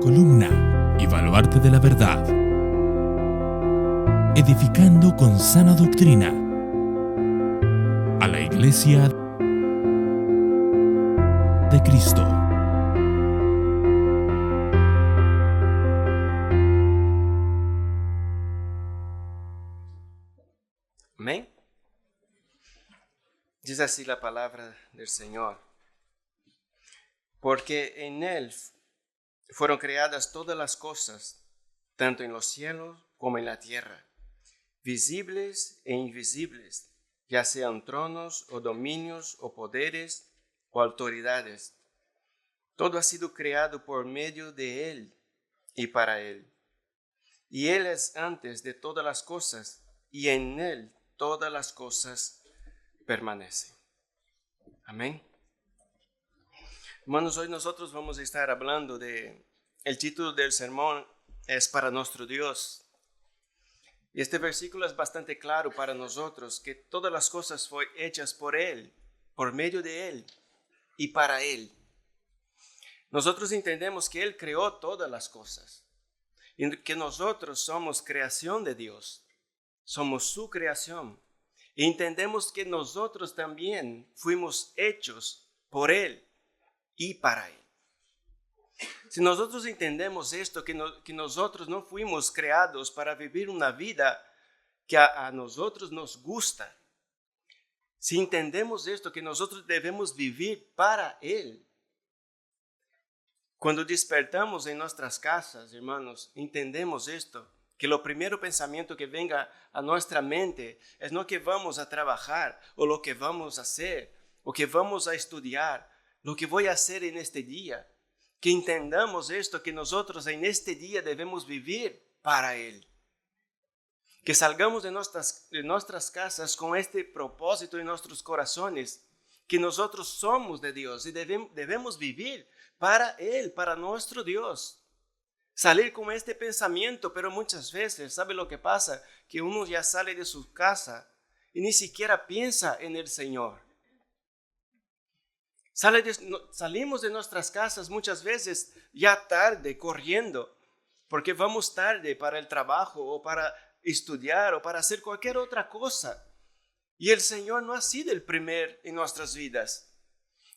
columna y baluarte de la verdad, edificando con sana doctrina a la Iglesia de Cristo. Amén. Dice así la palabra del Señor. Porque en Él fueron creadas todas las cosas, tanto en los cielos como en la tierra, visibles e invisibles, ya sean tronos o dominios o poderes o autoridades. Todo ha sido creado por medio de Él y para Él. Y Él es antes de todas las cosas, y en Él todas las cosas permanecen. Amén. Hermanos, hoy nosotros vamos a estar hablando el título del sermón es Para nuestro Dios. Y este versículo es bastante claro para nosotros, que todas las cosas fueron hechas por Él, por medio de Él y para Él. Nosotros entendemos que Él creó todas las cosas y que nosotros somos creación de Dios, somos su creación. Y entendemos que nosotros también fuimos hechos por Él y para Él. Si nosotros entendemos esto, que nosotros no fuimos creados para vivir una vida que a nosotros nos gusta, si entendemos esto, que nosotros debemos vivir para Él, cuando despertamos en nuestras casas, hermanos, entendemos esto, que lo primero pensamiento que venga a nuestra mente es no que vamos a trabajar, o lo que vamos a hacer, o que vamos a estudiar, lo que voy a hacer en este día. Que entendamos esto, que nosotros en este día debemos vivir para Él. Que salgamos de nuestras casas con este propósito en nuestros corazones, que nosotros somos de Dios y debemos vivir para Él, para nuestro Dios. Salir con este pensamiento, pero muchas veces, ¿sabe lo que pasa? Que uno ya sale de su casa y ni siquiera piensa en el Señor. Salimos de nuestras casas muchas veces ya tarde, corriendo, porque vamos tarde para el trabajo o para estudiar o para hacer cualquier otra cosa. Y el Señor no ha sido el primer en nuestras vidas.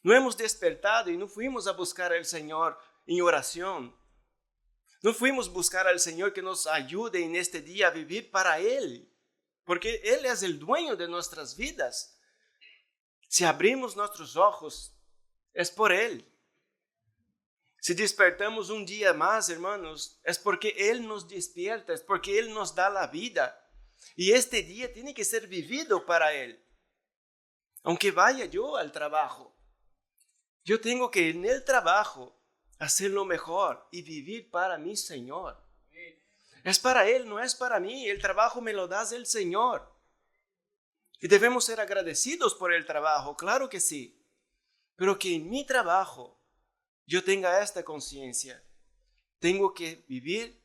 No hemos despertado y no fuimos a buscar al Señor en oración. No fuimos a buscar al Señor que nos ayude en este día a vivir para Él, porque Él es el dueño de nuestras vidas. Si abrimos nuestros ojos, es por Él. Si despertamos un día más, hermanos, es porque Él nos despierta, es porque Él nos da la vida. Y este día tiene que ser vivido para Él. Aunque vaya yo al trabajo, yo tengo que en el trabajo hacerlo mejor y vivir para mi Señor. Es para Él, no es para mí. El trabajo me lo da el Señor. Y debemos ser agradecidos por el trabajo, claro que sí. Pero que en mi trabajo yo tenga esta conciencia. Tengo que vivir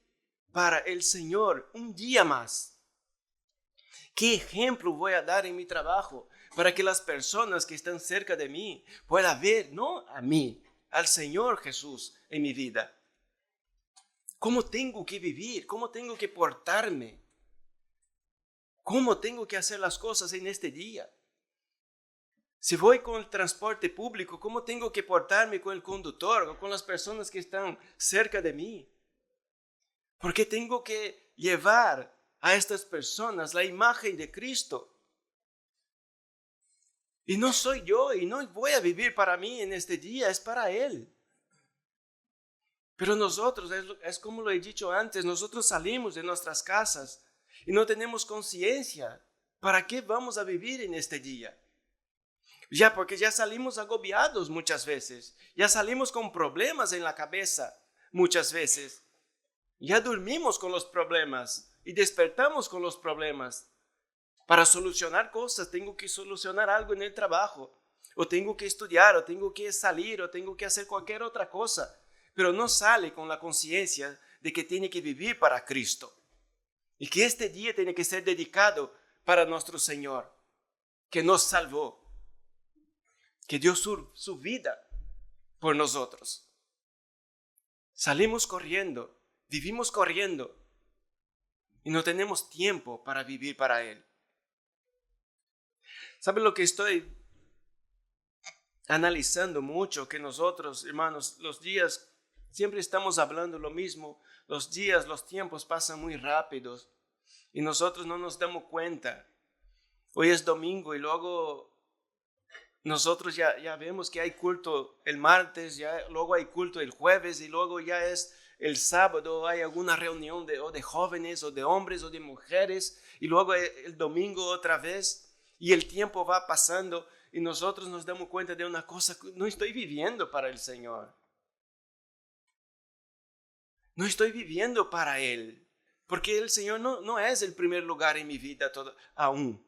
para el Señor un día más. ¿Qué ejemplo voy a dar en mi trabajo para que las personas que están cerca de mí puedan ver, no a mí, al Señor Jesús en mi vida? ¿Cómo tengo que vivir? ¿Cómo tengo que portarme? ¿Cómo tengo que hacer las cosas en este día? Si voy con el transporte público, ¿cómo tengo que portarme con el conductor o con las personas que están cerca de mí? Porque tengo que llevar a estas personas la imagen de Cristo. Y no soy yo y no voy a vivir para mí en este día, es para Él. Pero nosotros, es como lo he dicho antes, nosotros salimos de nuestras casas y no tenemos conciencia. ¿Para qué vamos a vivir en este día? Porque ya salimos agobiados muchas veces, ya salimos con problemas en la cabeza muchas veces, ya dormimos con los problemas y despertamos con los problemas. Para solucionar cosas tengo que solucionar algo en el trabajo, o tengo que estudiar, o tengo que salir, o tengo que hacer cualquier otra cosa, pero no sale con la conciencia de que tiene que vivir para Cristo y que este día tiene que ser dedicado para nuestro Señor, que nos salvó, que dio su vida por nosotros. Salimos corriendo, vivimos corriendo y no tenemos tiempo para vivir para Él. ¿Sabe lo que estoy analizando mucho? Que nosotros, hermanos, los días, siempre estamos hablando lo mismo. Los días, los tiempos pasan muy rápidos y nosotros no nos damos cuenta. Hoy es domingo y luego nosotros ya vemos que hay culto el martes, luego hay culto el jueves y luego ya es el sábado, hay alguna reunión o de jóvenes o de hombres o de mujeres y luego el domingo otra vez y el tiempo va pasando y nosotros nos damos cuenta de una cosa: no estoy viviendo para el Señor. No estoy viviendo para Él, porque el Señor no es el primer lugar en mi vida aún.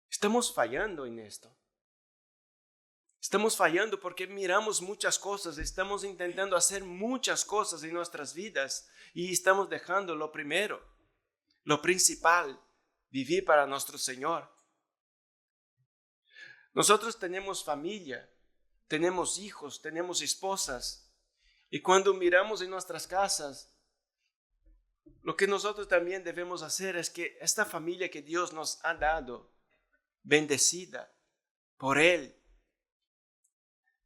Estamos fallando en esto. Estamos fallando porque miramos muchas cosas, estamos intentando hacer muchas cosas en nuestras vidas y estamos dejando lo primero, lo principal, vivir para nuestro Señor. Nosotros tenemos familia, tenemos hijos, tenemos esposas y cuando miramos en nuestras casas, lo que nosotros también debemos hacer es que esta familia que Dios nos ha dado, bendecida por Él.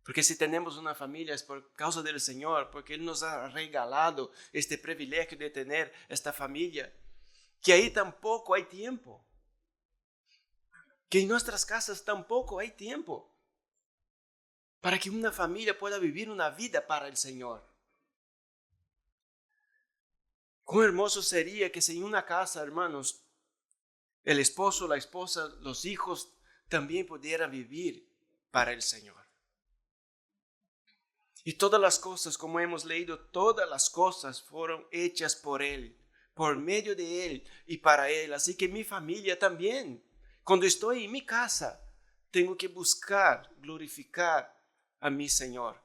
Porque si tenemos una familia es por causa del Señor, porque Él nos ha regalado este privilegio de tener esta familia, que ahí tampoco hay tiempo, que en nuestras casas tampoco hay tiempo para que una familia pueda vivir una vida para el Señor. Cuán hermoso sería que si en una casa, hermanos, el esposo, la esposa, los hijos también pudieran vivir para el Señor. Y todas las cosas, como hemos leído, todas las cosas fueron hechas por Él, por medio de Él y para Él. Así que mi familia también, cuando estoy en mi casa, tengo que buscar glorificar a mi Señor.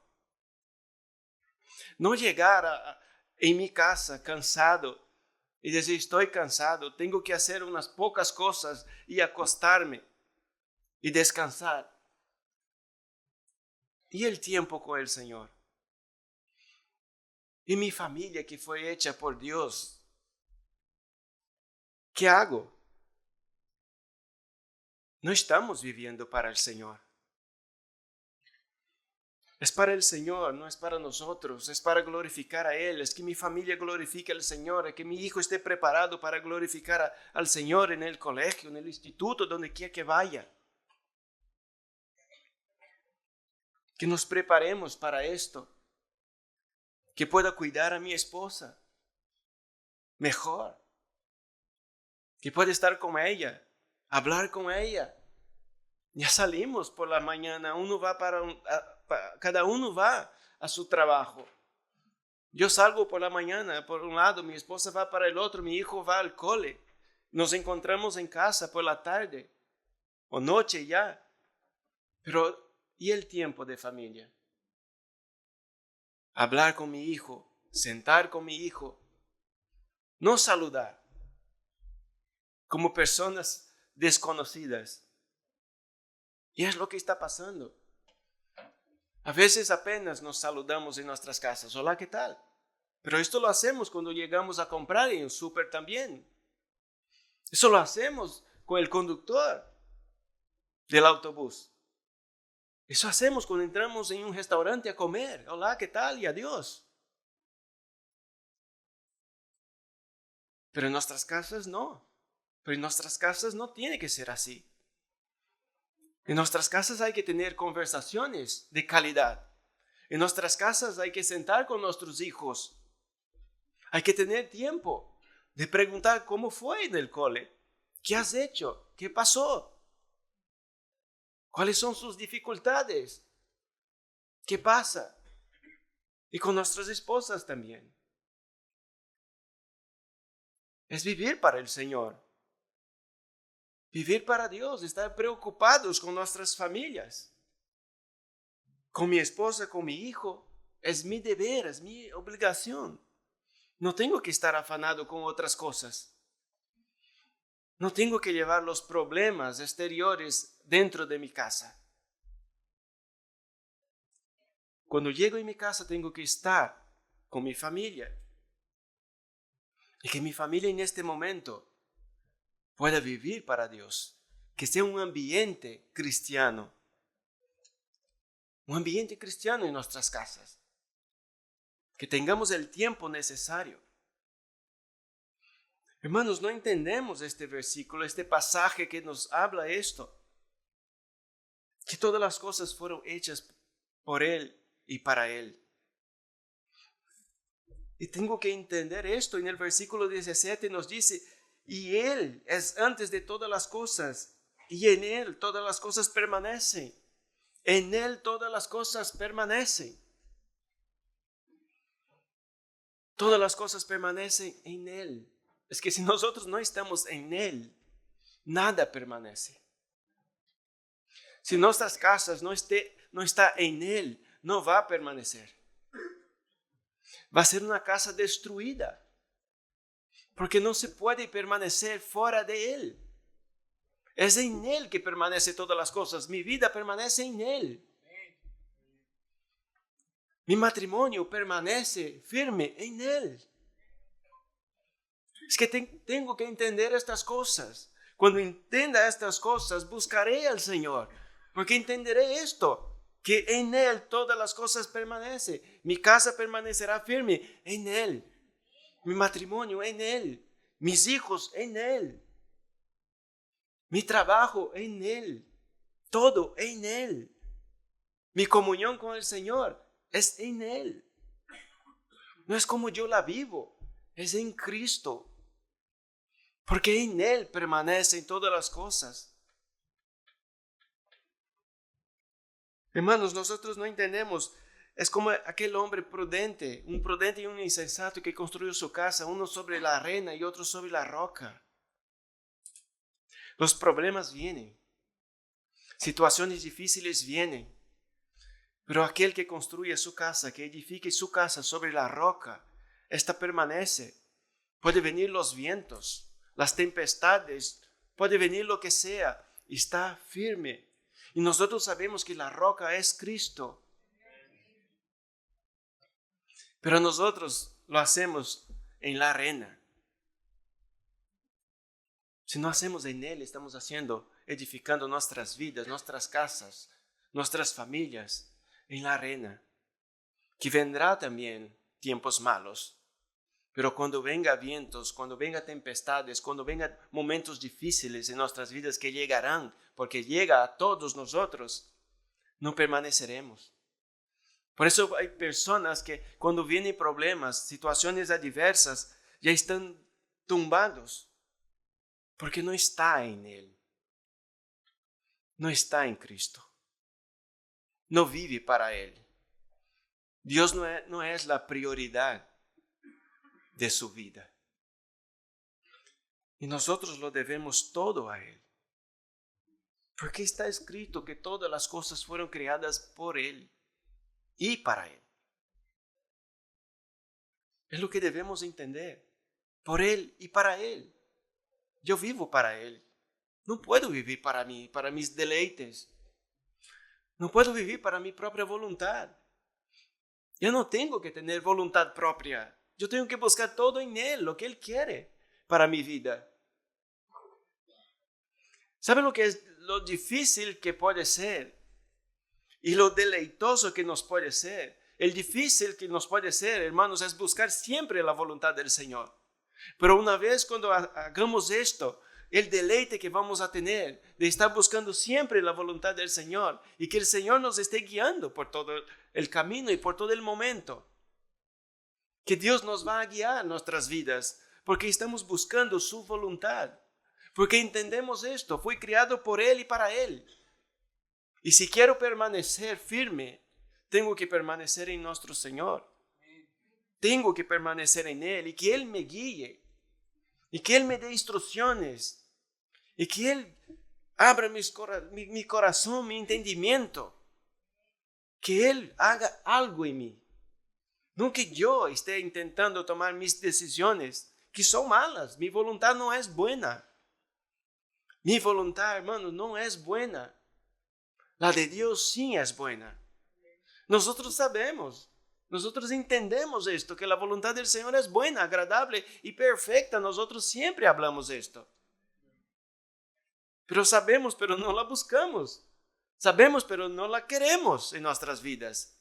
No llegar en mi casa cansado y decir: estoy cansado, tengo que hacer unas pocas cosas y acostarme y descansar. Y el tiempo con el Señor. Y mi familia que fue hecha por Dios. ¿Qué hago? No estamos viviendo para el Señor. Es para el Señor, no es para nosotros, es para glorificar a Él, es que mi familia glorifique al Señor, es que mi hijo esté preparado para glorificar al Señor en el colegio, en el instituto, donde quiera que vaya. Que nos preparemos para esto, que pueda cuidar a mi esposa mejor, que pueda estar con ella, hablar con ella. Ya salimos por la mañana, cada uno va a su trabajo. Yo salgo por la mañana por un lado, mi esposa va para el otro, mi hijo va al cole. Nos encontramos en casa por la tarde o noche ya. Pero, ¿y el tiempo de familia? Hablar con mi hijo, sentar con mi hijo, no saludar como personas desconocidas. Y es lo que está pasando. A veces apenas nos saludamos en nuestras casas. Hola, ¿qué tal? Pero esto lo hacemos cuando llegamos a comprar en un súper también. Eso lo hacemos con el conductor del autobús. Eso hacemos cuando entramos en un restaurante a comer. Hola, ¿qué tal? Y adiós. Pero en nuestras casas no. Pero en nuestras casas no tiene que ser así. En nuestras casas hay que tener conversaciones de calidad. En nuestras casas hay que sentar con nuestros hijos. Hay que tener tiempo de preguntar cómo fue en el cole. ¿Qué has hecho? ¿Qué pasó? ¿Cuáles son sus dificultades? ¿Qué pasa? Y con nuestras esposas también. Es vivir para el Señor. Vivir para Dios, estar preocupados con nuestras familias. Con mi esposa, con mi hijo. Es mi deber, es mi obligación. No tengo que estar afanado con otras cosas. No tengo que llevar los problemas exteriores dentro de mi casa. Cuando llego a mi casa tengo que estar con mi familia. Y que mi familia en este momento pueda vivir para Dios. Que sea un ambiente cristiano. Un ambiente cristiano en nuestras casas. Que tengamos el tiempo necesario. Hermanos, no entendemos este versículo, este pasaje que nos habla esto. Que todas las cosas fueron hechas por Él y para Él. Y tengo que entender esto. En el versículo 17 nos dice, y Él es antes de todas las cosas, y en Él todas las cosas permanecen. En Él todas las cosas permanecen. Todas las cosas permanecen en Él. Es que si nosotros no estamos en Él, nada permanece. Si nuestras casas no está en Él, no va a permanecer. Va a ser una casa destruida. Porque no se puede permanecer fuera de Él. Es en Él que permanece todas las cosas. Mi vida permanece en Él. Mi matrimonio permanece firme en Él. Es que tengo que entender estas cosas. Cuando entienda estas cosas, buscaré al Señor. Porque entenderé esto. Que en Él todas las cosas permanecen. Mi casa permanecerá firme en Él. Mi matrimonio en Él. Mis hijos en Él. Mi trabajo en Él. Todo en Él. Mi comunión con el Señor es en Él. No es como yo la vivo. Es en Cristo. Porque en Él permanecen todas las cosas. Hermanos, nosotros no entendemos. Es como aquel hombre prudente, un prudente y un insensato que construyó su casa, uno sobre la arena y otro sobre la roca. Los problemas vienen, situaciones difíciles vienen, pero aquel que construye su casa, que edifique su casa sobre la roca, esta permanece. Puede venir los vientos, las tempestades, puede venir lo que sea, está firme. Y nosotros sabemos que la roca es Cristo. Pero nosotros lo hacemos en la arena. Si no hacemos en Él, estamos edificando nuestras vidas, nuestras casas, nuestras familias en la arena. Que vendrá también tiempos malos. Pero cuando venga vientos, cuando venga tempestades, cuando vengan momentos difíciles en nuestras vidas que llegarán, porque llega a todos nosotros, no permaneceremos. Por eso hay personas que cuando vienen problemas, situaciones adversas, ya están tumbados, porque no está en Él. No está en Cristo. No vive para Él. Dios no es la prioridad de su vida. Y nosotros lo debemos todo a Él. Porque está escrito que todas las cosas fueron creadas por Él y para Él. Es lo que debemos entender. Por Él y para Él. Yo vivo para Él. No puedo vivir para mí, para mis deleites. No puedo vivir para mi propia voluntad. Yo no tengo que tener voluntad propia. Yo tengo que buscar todo en Él, lo que Él quiere para mi vida. ¿Saben lo que es lo difícil que puede ser? Y lo deleitoso que nos puede ser. El difícil que nos puede ser, hermanos, es buscar siempre la voluntad del Señor. Pero una vez cuando hagamos esto, el deleite que vamos a tener de estar buscando siempre la voluntad del Señor y que el Señor nos esté guiando por todo el camino y por todo el momento. Que Dios nos va a guiar nuestras vidas porque estamos buscando su voluntad. Porque entendemos esto, fui creado por Él y para Él. Y si quiero permanecer firme, tengo que permanecer en nuestro Señor. Tengo que permanecer en Él y que Él me guíe. Y que Él me dé instrucciones. Y que Él abra mi corazón, mi entendimiento. Que Él haga algo en mí. No que yo esté intentando tomar mis decisiones, que son malas. Mi voluntad no es buena. Mi voluntad, hermano, no es buena. La de Dios sí es buena. Nosotros sabemos, nosotros entendemos esto, que la voluntad del Señor es buena, agradable y perfecta. Nosotros siempre hablamos de esto. Pero sabemos, pero no la buscamos. Sabemos, pero no la queremos en nuestras vidas.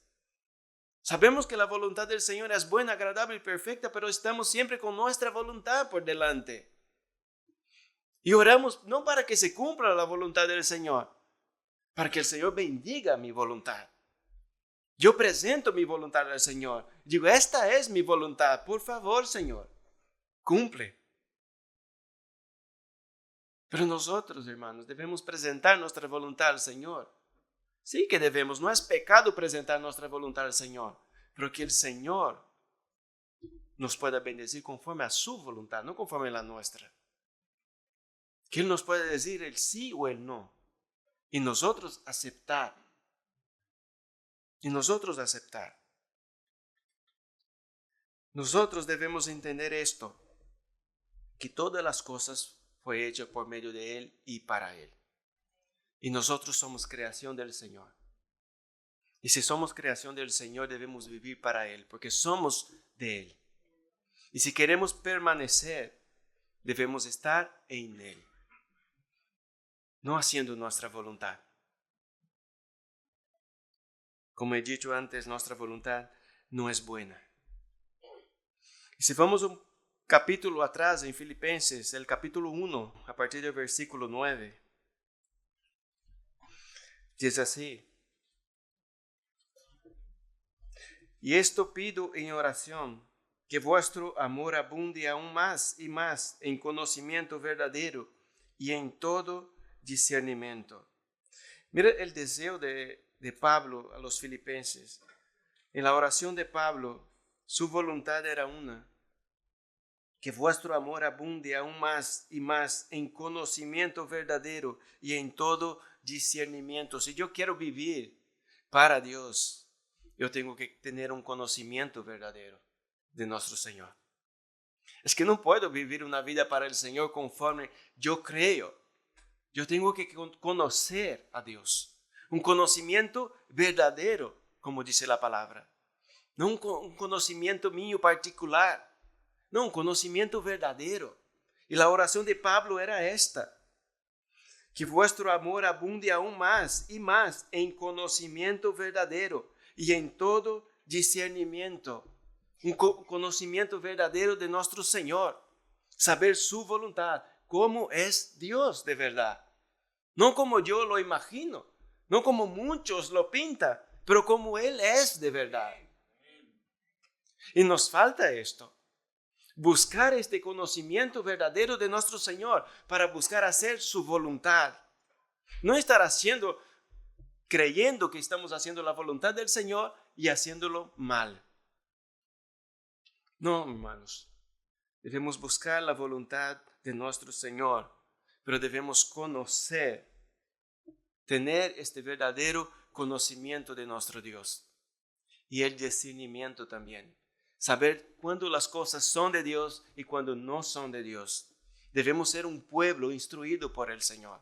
Sabemos que la voluntad del Señor es buena, agradable y perfecta, pero estamos siempre con nuestra voluntad por delante. Y oramos no para que se cumpla la voluntad del Señor, para que el Señor bendiga mi voluntad. Yo presento mi voluntad al Señor. Digo, esta es mi voluntad. Por favor, Señor, cumple. Pero nosotros, hermanos, debemos presentar nuestra voluntad al Señor. Sí que debemos, no es pecado presentar nuestra voluntad al Señor, pero que el Señor nos pueda bendecir conforme a su voluntad, no conforme a la nuestra. Que Él nos pueda decir el sí o el no. Y nosotros aceptar. Nosotros debemos entender esto, que todas las cosas fue hecho por medio de Él y para Él. Y nosotros somos creación del Señor. Y si somos creación del Señor, debemos vivir para Él, porque somos de Él. Y si queremos permanecer, debemos estar en Él, no haciendo nuestra voluntad. Como he dicho antes, nuestra voluntad no es buena. Y si vamos un capítulo atrás en Filipenses, el capítulo 1, a partir del versículo 9, dice así: y esto pido en oración, que vuestro amor abunde aún más y más en conocimiento verdadero y en todo discernimiento. Mira el deseo de Pablo a los filipenses. En la oración de Pablo, su voluntad era una: que vuestro amor abunde aún más y más en conocimiento verdadero y en todo discernimiento. Si yo quiero vivir para Dios, yo tengo que tener un conocimiento verdadero de nuestro Señor. Es que no puedo vivir una vida para el Señor conforme yo creo. Yo tengo que conocer a Dios. Un conocimiento verdadero, como dice la palabra. No un conocimiento mío particular. No, un conocimiento verdadero. Y la oración de Pablo era esta: que vuestro amor abunde aún más y más en conocimiento verdadero y en todo discernimiento. Un conocimiento verdadero de nuestro Señor. Saber su voluntad, cómo es Dios de verdad. No como yo lo imagino, no como muchos lo pintan, pero como Él es de verdad. Y nos falta esto. Buscar este conocimiento verdadero de nuestro Señor para buscar hacer su voluntad. No estar creyendo que estamos haciendo la voluntad del Señor y haciéndolo mal. No, hermanos. Debemos buscar la voluntad de nuestro Señor, pero debemos conocer, tener este verdadero conocimiento de nuestro Dios. Y el discernimiento también. Saber cuándo las cosas son de Dios y cuándo no son de Dios. Debemos ser un pueblo instruido por el Señor.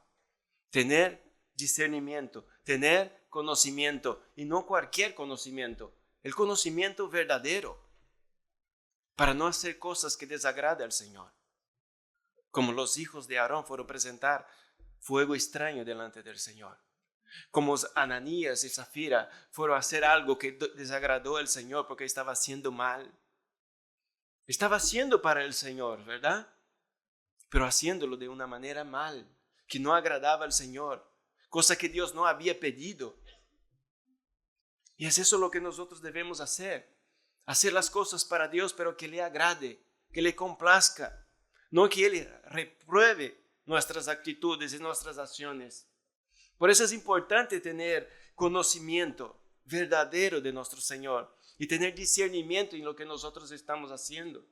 Tener discernimiento, tener conocimiento, y no cualquier conocimiento, el conocimiento verdadero, para no hacer cosas que desagraden al Señor. Como los hijos de Aarón fueron a presentar fuego extraño delante del Señor. Como Ananías y Zafira fueron a hacer algo que desagradó al Señor porque estaba haciendo mal. Estaba haciendo para el Señor, ¿verdad? Pero haciéndolo de una manera mal, que no agradaba al Señor, cosa que Dios no había pedido. Y es eso lo que nosotros debemos hacer. Hacer las cosas para Dios, pero que le agrade, que le complazca. No que Él repruebe nuestras actitudes y nuestras acciones. Por eso es importante tener conocimiento verdadero de nuestro Señor y tener discernimiento en lo que nosotros estamos haciendo.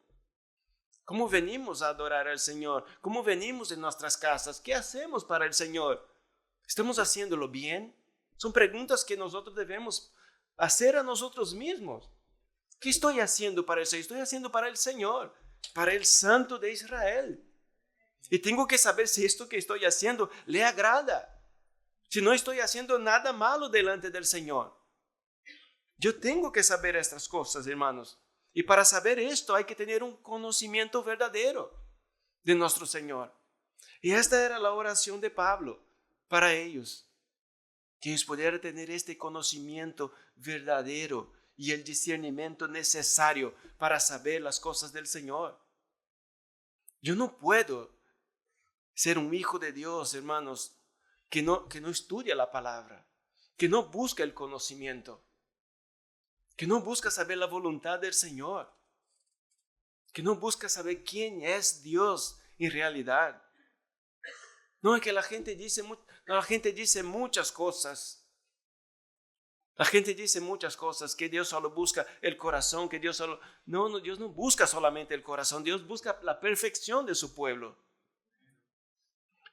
¿Cómo venimos a adorar al Señor? ¿Cómo venimos en nuestras casas? ¿Qué hacemos para el Señor? ¿Estamos haciéndolo bien? Son preguntas que nosotros debemos hacer a nosotros mismos. ¿Qué estoy haciendo para el Señor? Estoy haciendo para el Señor, para el Santo de Israel. Y tengo que saber si esto que estoy haciendo le agrada. Si no estoy haciendo nada malo delante del Señor. Yo tengo que saber estas cosas, hermanos. Y para saber esto hay que tener un conocimiento verdadero de nuestro Señor. Y esta era la oración de Pablo para ellos. Que ellos pudieran tener este conocimiento verdadero y el discernimiento necesario para saber las cosas del Señor. Yo no puedo ser un hijo de Dios, hermanos, que no estudia la palabra, que no busca el conocimiento, que no busca saber la voluntad del Señor, que no busca saber quién es Dios en realidad. No es que la gente dice muchas cosas. La gente dice muchas cosas, que Dios solo busca el corazón, que Dios solo... No, Dios no busca solamente el corazón, Dios busca la perfección de su pueblo.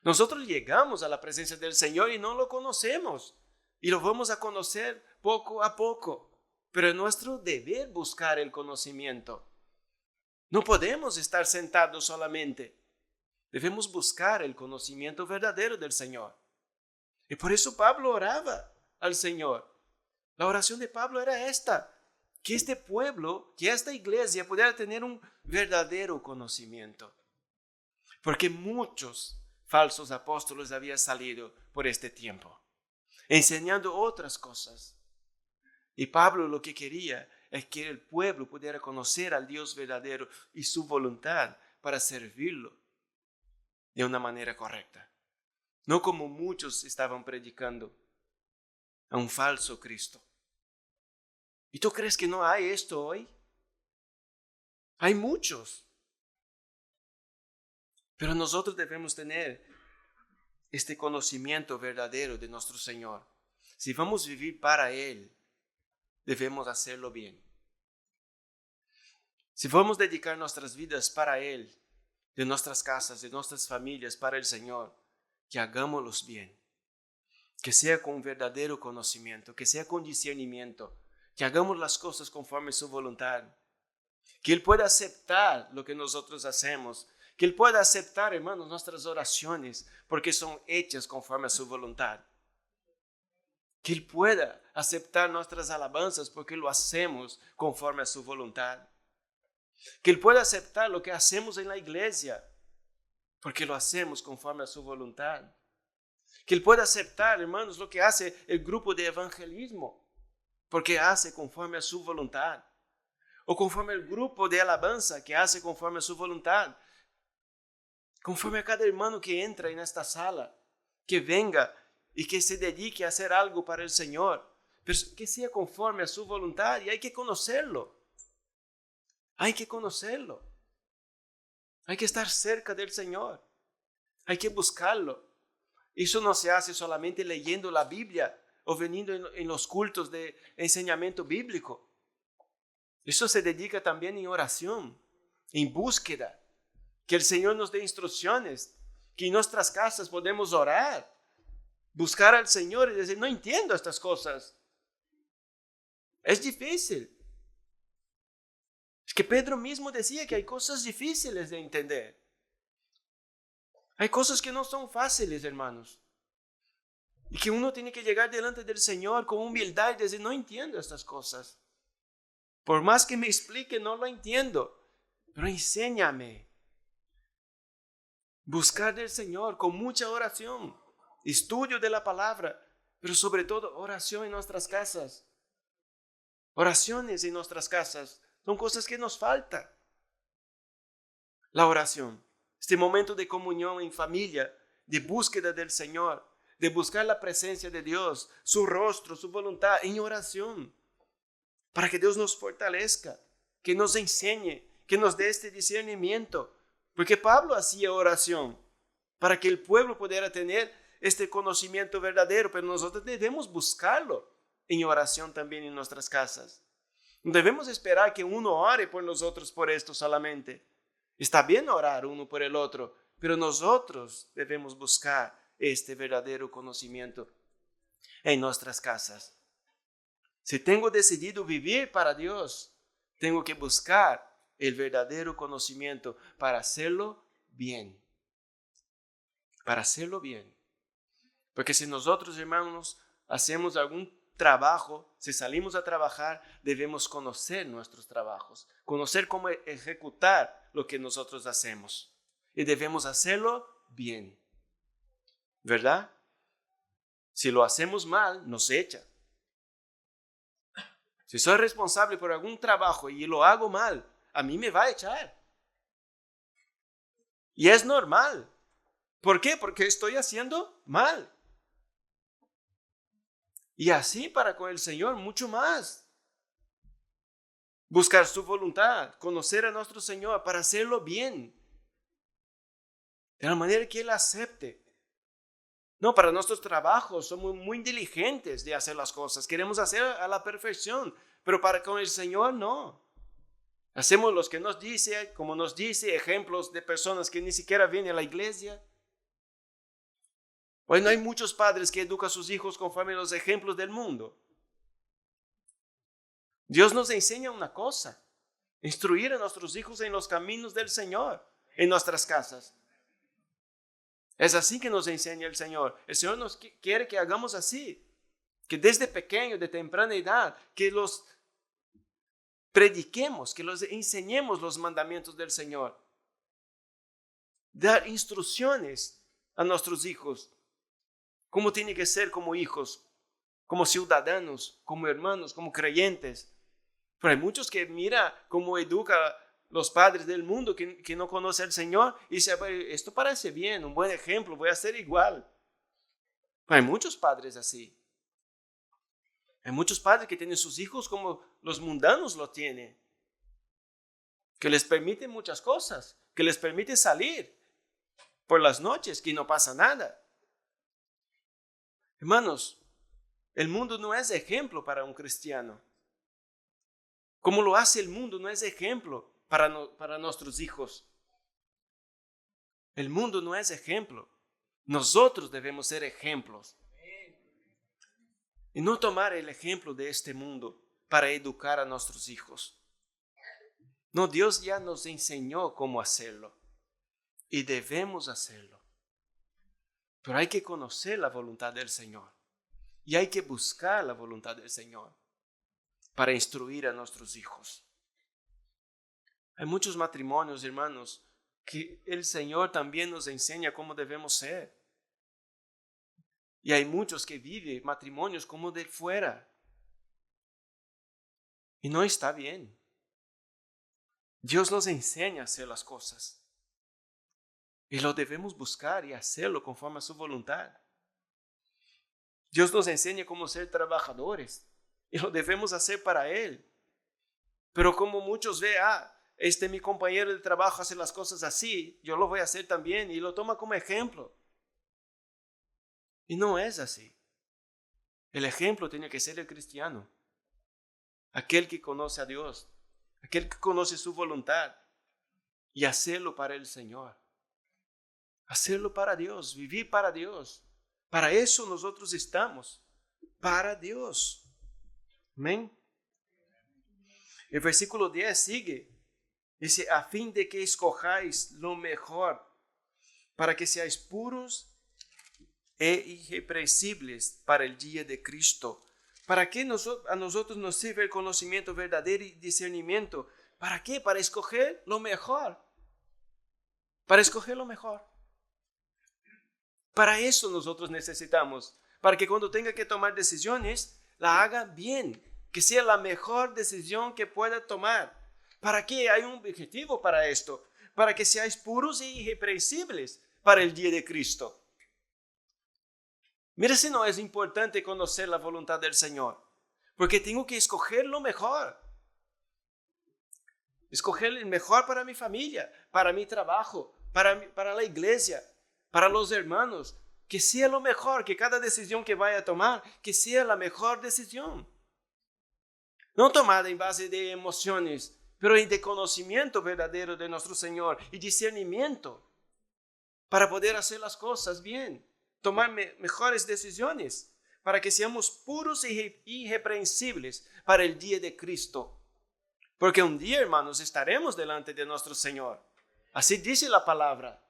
Nosotros llegamos a la presencia del Señor y no lo conocemos. Y lo vamos a conocer poco a poco. Pero es nuestro deber buscar el conocimiento. No podemos estar sentados solamente. Debemos buscar el conocimiento verdadero del Señor. Y por eso Pablo oraba al Señor. La oración de Pablo era esta: que este pueblo, que esta iglesia pudiera tener un verdadero conocimiento. Porque muchos falsos apóstoles habían salido por este tiempo, enseñando otras cosas. Y Pablo lo que quería es que el pueblo pudiera conocer al Dios verdadero y su voluntad para servirlo de una manera correcta. No como muchos estaban predicando a un falso Cristo. ¿Y tú crees que no hay esto hoy? Hay muchos. Pero nosotros debemos tener este conocimiento verdadero de nuestro Señor. Si vamos a vivir para Él, debemos hacerlo bien. Si vamos a dedicar nuestras vidas para Él, de nuestras casas, de nuestras familias, para el Señor, que hagámoslos bien. Que sea con verdadero conocimiento, que sea con discernimiento, que hagamos las cosas conforme su voluntad. Que Él pueda aceptar lo que nosotros hacemos. Que Él pueda aceptar, hermanos, nuestras oraciones, porque son hechas conforme a su voluntad. Que Él pueda aceptar nuestras alabanzas, porque lo hacemos conforme a su voluntad. Que Él pueda aceptar lo que hacemos en la iglesia, porque lo hacemos conforme a su voluntad. Que Él pueda aceptar, hermanos, lo que hace el grupo de evangelismo, porque hace conforme a su voluntad. O conforme el grupo de alabanza, que hace conforme a su voluntad. Conforme a cada hermano que entra en esta sala, que venga y que se dedique a hacer algo para el Señor, pero que sea conforme a su voluntad, y hay que conocerlo. Hay que conocerlo. Hay que estar cerca del Señor. Hay que buscarlo. Eso no se hace solamente leyendo la Biblia o veniendo en los cultos de enseñamiento bíblico. Eso se dedica también en oración, en búsqueda. Que el Señor nos dé instrucciones, que en nuestras casas podemos orar, buscar al Señor y decir: no entiendo estas cosas. Es difícil. Es que Pedro mismo decía que hay cosas difíciles de entender. Hay cosas que no son fáciles, hermanos. Y que uno tiene que llegar delante del Señor con humildad y decir: no entiendo estas cosas. Por más que me explique, no lo entiendo. Pero enséñame. Buscar del Señor con mucha oración, estudio de la palabra, pero sobre todo oración en nuestras casas. Oraciones en nuestras casas son cosas que nos faltan. La oración, este momento de comunión en familia, de búsqueda del Señor, de buscar la presencia de Dios, su rostro, su voluntad en oración, para que Dios nos fortalezca, que nos enseñe, que nos dé este discernimiento. Porque Pablo hacía oración para que el pueblo pudiera tener este conocimiento verdadero, pero nosotros debemos buscarlo en oración también en nuestras casas. No debemos esperar que uno ore por nosotros por esto solamente. Está bien orar uno por el otro, pero nosotros debemos buscar este verdadero conocimiento en nuestras casas. Si tengo decidido vivir para Dios, tengo que buscar el verdadero conocimiento para hacerlo bien. Para hacerlo bien. Porque si nosotros, hermanos, hacemos algún trabajo, si salimos a trabajar, debemos conocer nuestros trabajos, conocer cómo ejecutar lo que nosotros hacemos. Y debemos hacerlo bien, ¿verdad? Si lo hacemos mal, nos echa. Si soy responsable por algún trabajo y lo hago mal, a mí me va a echar. Y es normal. ¿Por qué? Porque estoy haciendo mal. Y así para con el Señor mucho más. Buscar su voluntad, conocer a nuestro Señor para hacerlo bien. De la manera que Él acepte. No, para nuestros trabajos somos muy diligentes de hacer las cosas. Queremos hacer a la perfección, pero para con el Señor no. Hacemos los que nos dice, como nos dice, ejemplos de personas que ni siquiera vienen a la iglesia. Hoy no hay muchos padres que educan a sus hijos conforme a los ejemplos del mundo. Dios nos enseña una cosa: instruir a nuestros hijos en los caminos del Señor, en nuestras casas. Es así que nos enseña el Señor. El Señor nos quiere que hagamos así, que desde pequeño, de temprana edad, que los prediquemos, que los enseñemos los mandamientos del Señor. Dar instrucciones a nuestros hijos, cómo tiene que ser como hijos, como ciudadanos, como hermanos, como creyentes. Pero hay muchos que mira cómo educa los padres del mundo que no conocen al Señor y dicen, esto parece bien, un buen ejemplo, voy a hacer igual. Pero hay muchos padres así. Hay muchos padres que tienen sus hijos como los mundanos lo tienen, que les permiten muchas cosas, que les permite salir por las noches, que no pasa nada. Hermanos, el mundo no es ejemplo para un cristiano. Como lo hace el mundo no es ejemplo para nuestros hijos. El mundo no es ejemplo. Nosotros debemos ser ejemplos. Y no tomar el ejemplo de este mundo para educar a nuestros hijos. No, Dios ya nos enseñó cómo hacerlo. Y debemos hacerlo. Pero hay que conocer la voluntad del Señor. Y hay que buscar la voluntad del Señor para instruir a nuestros hijos. Hay muchos matrimonios, hermanos, que el Señor también nos enseña cómo debemos ser. Y hay muchos que viven matrimonios como de fuera. Y no está bien. Dios nos enseña a hacer las cosas. Y lo debemos buscar y hacerlo conforme a su voluntad. Dios nos enseña cómo ser trabajadores. Y lo debemos hacer para Él. Pero como muchos ven, mi compañero de trabajo hace las cosas así, yo lo voy a hacer también, y lo toma como ejemplo. Y no es así. El ejemplo tiene que ser el cristiano. Aquel que conoce a Dios. Aquel que conoce su voluntad. Y hacerlo para el Señor. Hacerlo para Dios. Vivir para Dios. Para eso nosotros estamos. Para Dios. Amén. El versículo 10 sigue. Dice, a fin de que escojáis lo mejor, para que seáis puros e irreprensibles para el día de Cristo. ¿Para qué a nosotros nos sirve el conocimiento verdadero y discernimiento? ¿Para qué? Para escoger lo mejor. Para escoger lo mejor. Para eso nosotros necesitamos. Para que cuando tenga que tomar decisiones, la haga bien. Que sea la mejor decisión que pueda tomar. ¿Para qué? Hay un objetivo para esto. Para que seáis puros e irreprensibles para el día de Cristo. Mira si no es importante conocer la voluntad del Señor. Porque tengo que escoger lo mejor. Escoger el mejor para mi familia, para mi trabajo, para la iglesia, para los hermanos. Que sea lo mejor, que cada decisión que vaya a tomar, que sea la mejor decisión. No tomada en base de emociones, pero de conocimiento verdadero de nuestro Señor y discernimiento para poder hacer las cosas bien, tomar mejores decisiones, para que seamos puros e irreprensibles para el día de Cristo. Porque un día, hermanos, estaremos delante de nuestro Señor. Así dice la palabra.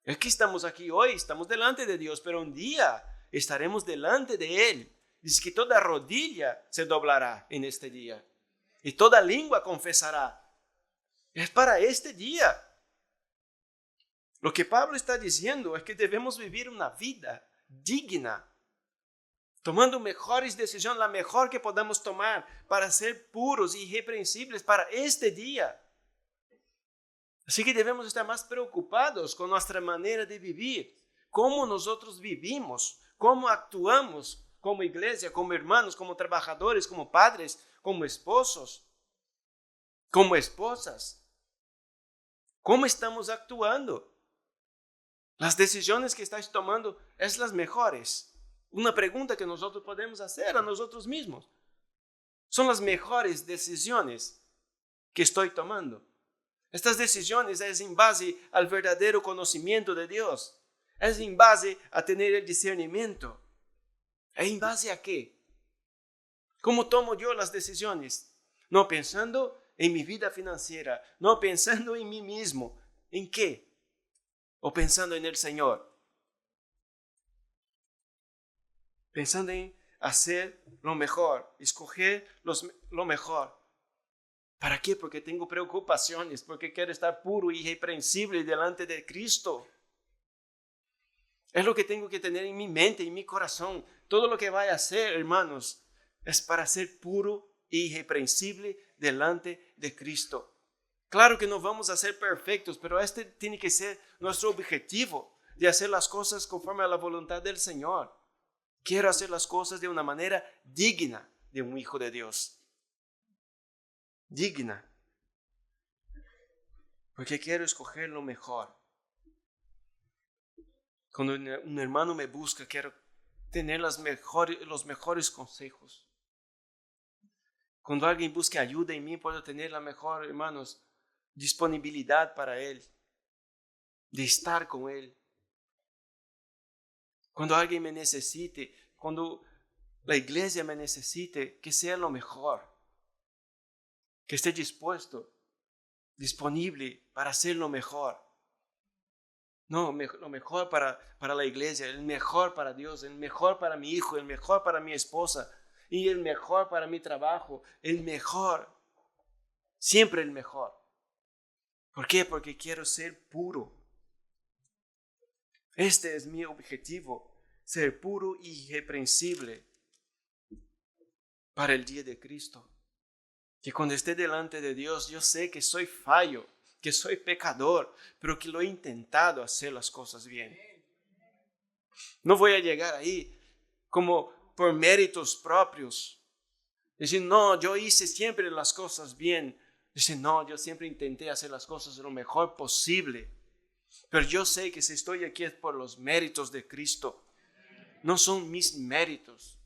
Es que estamos aquí hoy, estamos delante de Dios, pero un día estaremos delante de Él Dice que toda rodilla se doblará en este día y toda lengua confesará. Es para este día. Lo que Pablo está diciendo es que debemos vivir una vida digna, tomando mejores decisiones, la mejor que podamos tomar para ser puros y irreprensibles para este día. Así que debemos estar más preocupados con nuestra manera de vivir, cómo nosotros vivimos, cómo actuamos como iglesia, como hermanos, como trabajadores, como padres, como esposos, como esposas. ¿Cómo estamos actuando? Las decisiones que estáis tomando ¿es las mejores? Una pregunta que nosotros podemos hacer a nosotros mismos. ¿Son las mejores decisiones que estoy tomando? Estas decisiones es en base al verdadero conocimiento de Dios. Es en base a tener el discernimiento. ¿Es en base a qué? ¿Cómo tomo yo las decisiones? No pensando en mi vida financiera, no pensando en mí mismo. ¿En qué? O pensando en el Señor. Pensando en hacer lo mejor, escoger lo mejor. ¿Para qué? Porque tengo preocupaciones, porque quiero estar puro y irreprensible delante de Cristo. Es lo que tengo que tener en mi mente, en mi corazón. Todo lo que vaya a hacer, hermanos, es para ser puro e irreprensible delante de Cristo. Claro que no vamos a ser perfectos, pero este tiene que ser nuestro objetivo, de hacer las cosas conforme a la voluntad del Señor. Quiero hacer las cosas de una manera digna de un hijo de Dios. Digna. Porque quiero escoger lo mejor. Cuando un hermano me busca, quiero tener los mejores consejos. Cuando alguien busca ayuda en mí, puedo tener la mejor, hermanos, disponibilidad para él, de estar con él. Cuando alguien me necesite, cuando la iglesia me necesite, que sea lo mejor, que esté dispuesto, disponible para hacer lo mejor. No, lo mejor para la iglesia, el mejor para Dios, el mejor para mi hijo, el mejor para mi esposa y el mejor para mi trabajo, el mejor, siempre el mejor. ¿Por qué? Porque quiero ser puro. Este es mi objetivo, ser puro y irreprensible para el día de Cristo. Que cuando esté delante de Dios, yo sé que soy fallo, que soy pecador, pero que lo he intentado hacer las cosas bien. No voy a llegar ahí como por méritos propios. Decir, no, yo hice siempre las cosas bien. Dice, no, yo siempre intenté hacer las cosas lo mejor posible. Pero yo sé que si estoy aquí es por los méritos de Cristo. No son mis méritos.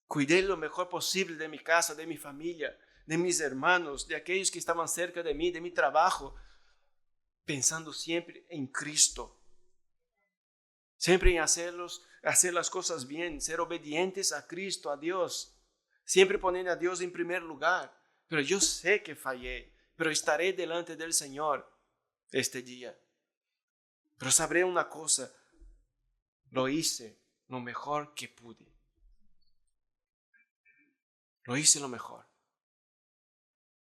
Cuidé lo mejor posible de mi casa, de mi familia, de mis hermanos, de aquellos que estaban cerca de mí, de mi trabajo, pensando siempre en Cristo. Siempre en hacer las cosas bien, ser obedientes a Cristo, a Dios. Siempre poniendo a Dios en primer lugar. Pero yo sé que fallé, pero estaré delante del Señor este día. Pero sabré una cosa, lo hice lo mejor que pude. Lo hice lo mejor.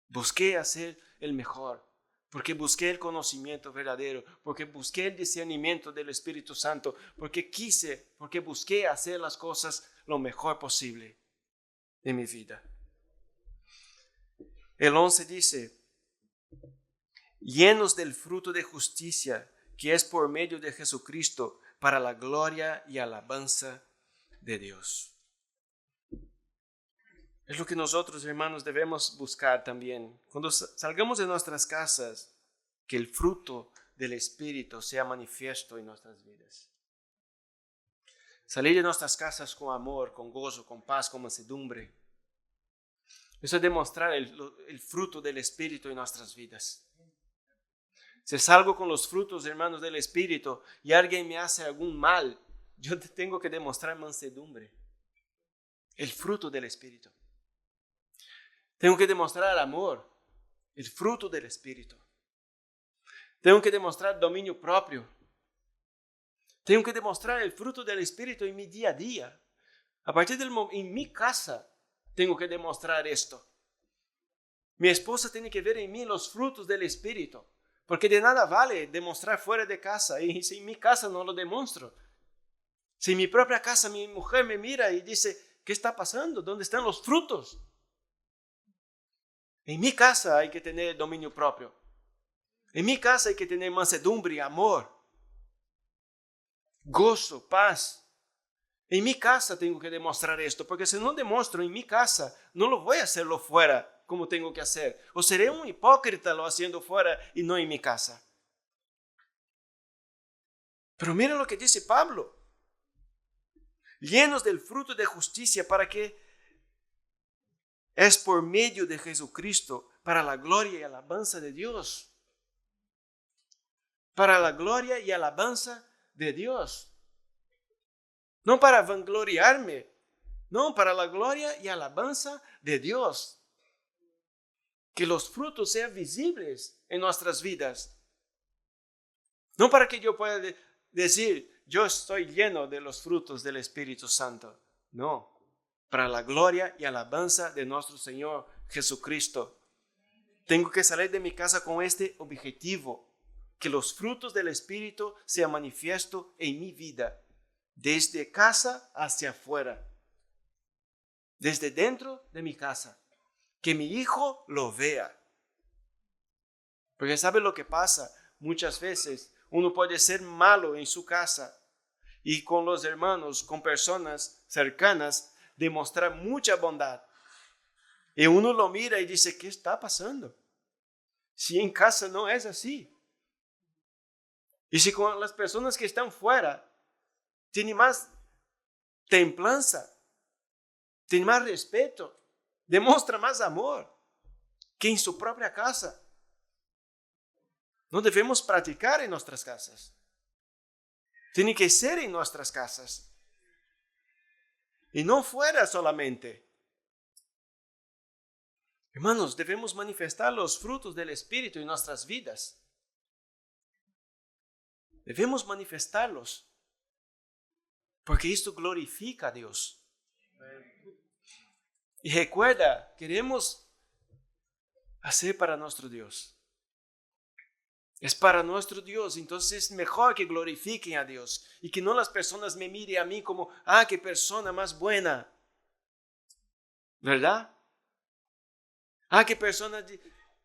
Busqué hacer el mejor, porque busqué el conocimiento verdadero, porque busqué el discernimiento del Espíritu Santo, porque busqué hacer las cosas lo mejor posible de mi vida. El 11 dice, llenos del fruto de justicia, que es por medio de Jesucristo, para la gloria y alabanza de Dios. Es lo que nosotros, hermanos, debemos buscar también. Cuando salgamos de nuestras casas, que el fruto del Espíritu sea manifiesto en nuestras vidas. Salir de nuestras casas con amor, con gozo, con paz, con mansedumbre. Eso es demostrar el fruto del Espíritu en nuestras vidas. Si salgo con los frutos, hermanos, del Espíritu y alguien me hace algún mal, yo tengo que demostrar mansedumbre. El fruto del Espíritu. Tengo que demostrar amor, el fruto del Espíritu. Tengo que demostrar dominio propio. Tengo que demostrar el fruto del Espíritu en mi día a día. A partir del momento, en mi casa, tengo que demostrar esto. Mi esposa tiene que ver en mí los frutos del Espíritu, porque de nada vale demostrar fuera de casa, y si en mi casa no lo demuestro. Si en mi propia casa mi mujer me mira y dice, ¿qué está pasando? ¿Dónde están los frutos? En mi casa hay que tener dominio propio. En mi casa hay que tener mansedumbre, amor, gozo, paz. En mi casa tengo que demostrar esto, porque si no demuestro en mi casa, no lo voy a hacerlo fuera como tengo que hacer. O seré un hipócrita lo haciendo fuera y no en mi casa. Pero miren lo que dice Pablo. Llenos del fruto de justicia, para que es por medio de Jesucristo, para la gloria y alabanza de Dios. Para la gloria y alabanza de Dios. No para vangloriarme, no, para la gloria y alabanza de Dios. Que los frutos sean visibles en nuestras vidas. No para que yo pueda decir, yo estoy lleno de los frutos del Espíritu Santo. No, para la gloria y alabanza de nuestro Señor Jesucristo. Tengo que salir de mi casa con este objetivo, que los frutos del Espíritu sean manifiestos en mi vida, desde casa hacia afuera, desde dentro de mi casa, que mi hijo lo vea. Porque ¿sabe lo que pasa? Muchas veces uno puede ser malo en su casa y con los hermanos, con personas cercanas, demostrar mucha bondad. Y uno lo mira y dice, ¿qué está pasando? Si en casa no es así. Y si con las personas que están fuera tiene más templanza, tiene más respeto, demuestra más amor que en su propia casa. No debemos practicar en nuestras casas. Tiene que ser en nuestras casas. Y no fuera solamente. Hermanos, debemos manifestar los frutos del Espíritu en nuestras vidas. Debemos manifestarlos. Porque esto glorifica a Dios. Y recuerda, queremos hacer para nuestro Dios. Es para nuestro Dios, entonces es mejor que glorifiquen a Dios y que no las personas me miren a mí como, qué persona más buena, ¿verdad? Qué persona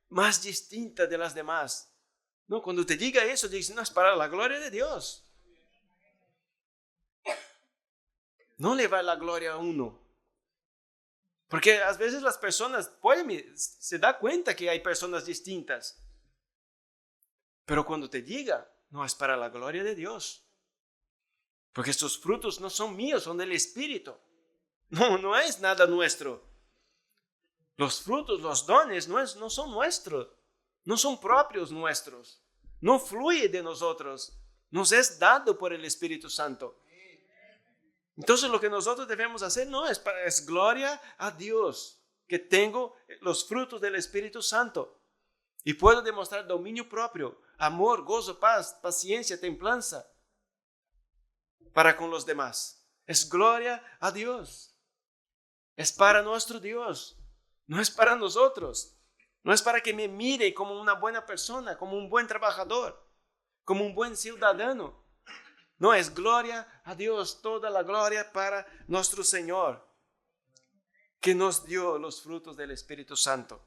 más distinta de las demás. No, cuando te diga eso, dices, no, es para la gloria de Dios. No le va la gloria a uno. Porque a veces las personas se da cuenta que hay personas distintas. Pero cuando te diga, no, es para la gloria de Dios. Porque estos frutos no son míos, son del Espíritu. No es nada nuestro. Los frutos, los dones no son nuestros. No son propios nuestros. No fluye de nosotros. Nos es dado por el Espíritu Santo. Entonces lo que nosotros debemos hacer es gloria a Dios. Que tengo los frutos del Espíritu Santo. Y puedo demostrar dominio propio, amor, gozo, paz, paciencia, templanza para con los demás. Es gloria a Dios. Es para nuestro Dios. No es para nosotros. No es para que me mire como una buena persona, como un buen trabajador, como un buen ciudadano. No, es gloria a Dios, toda la gloria para nuestro Señor, que nos dio los frutos del Espíritu Santo.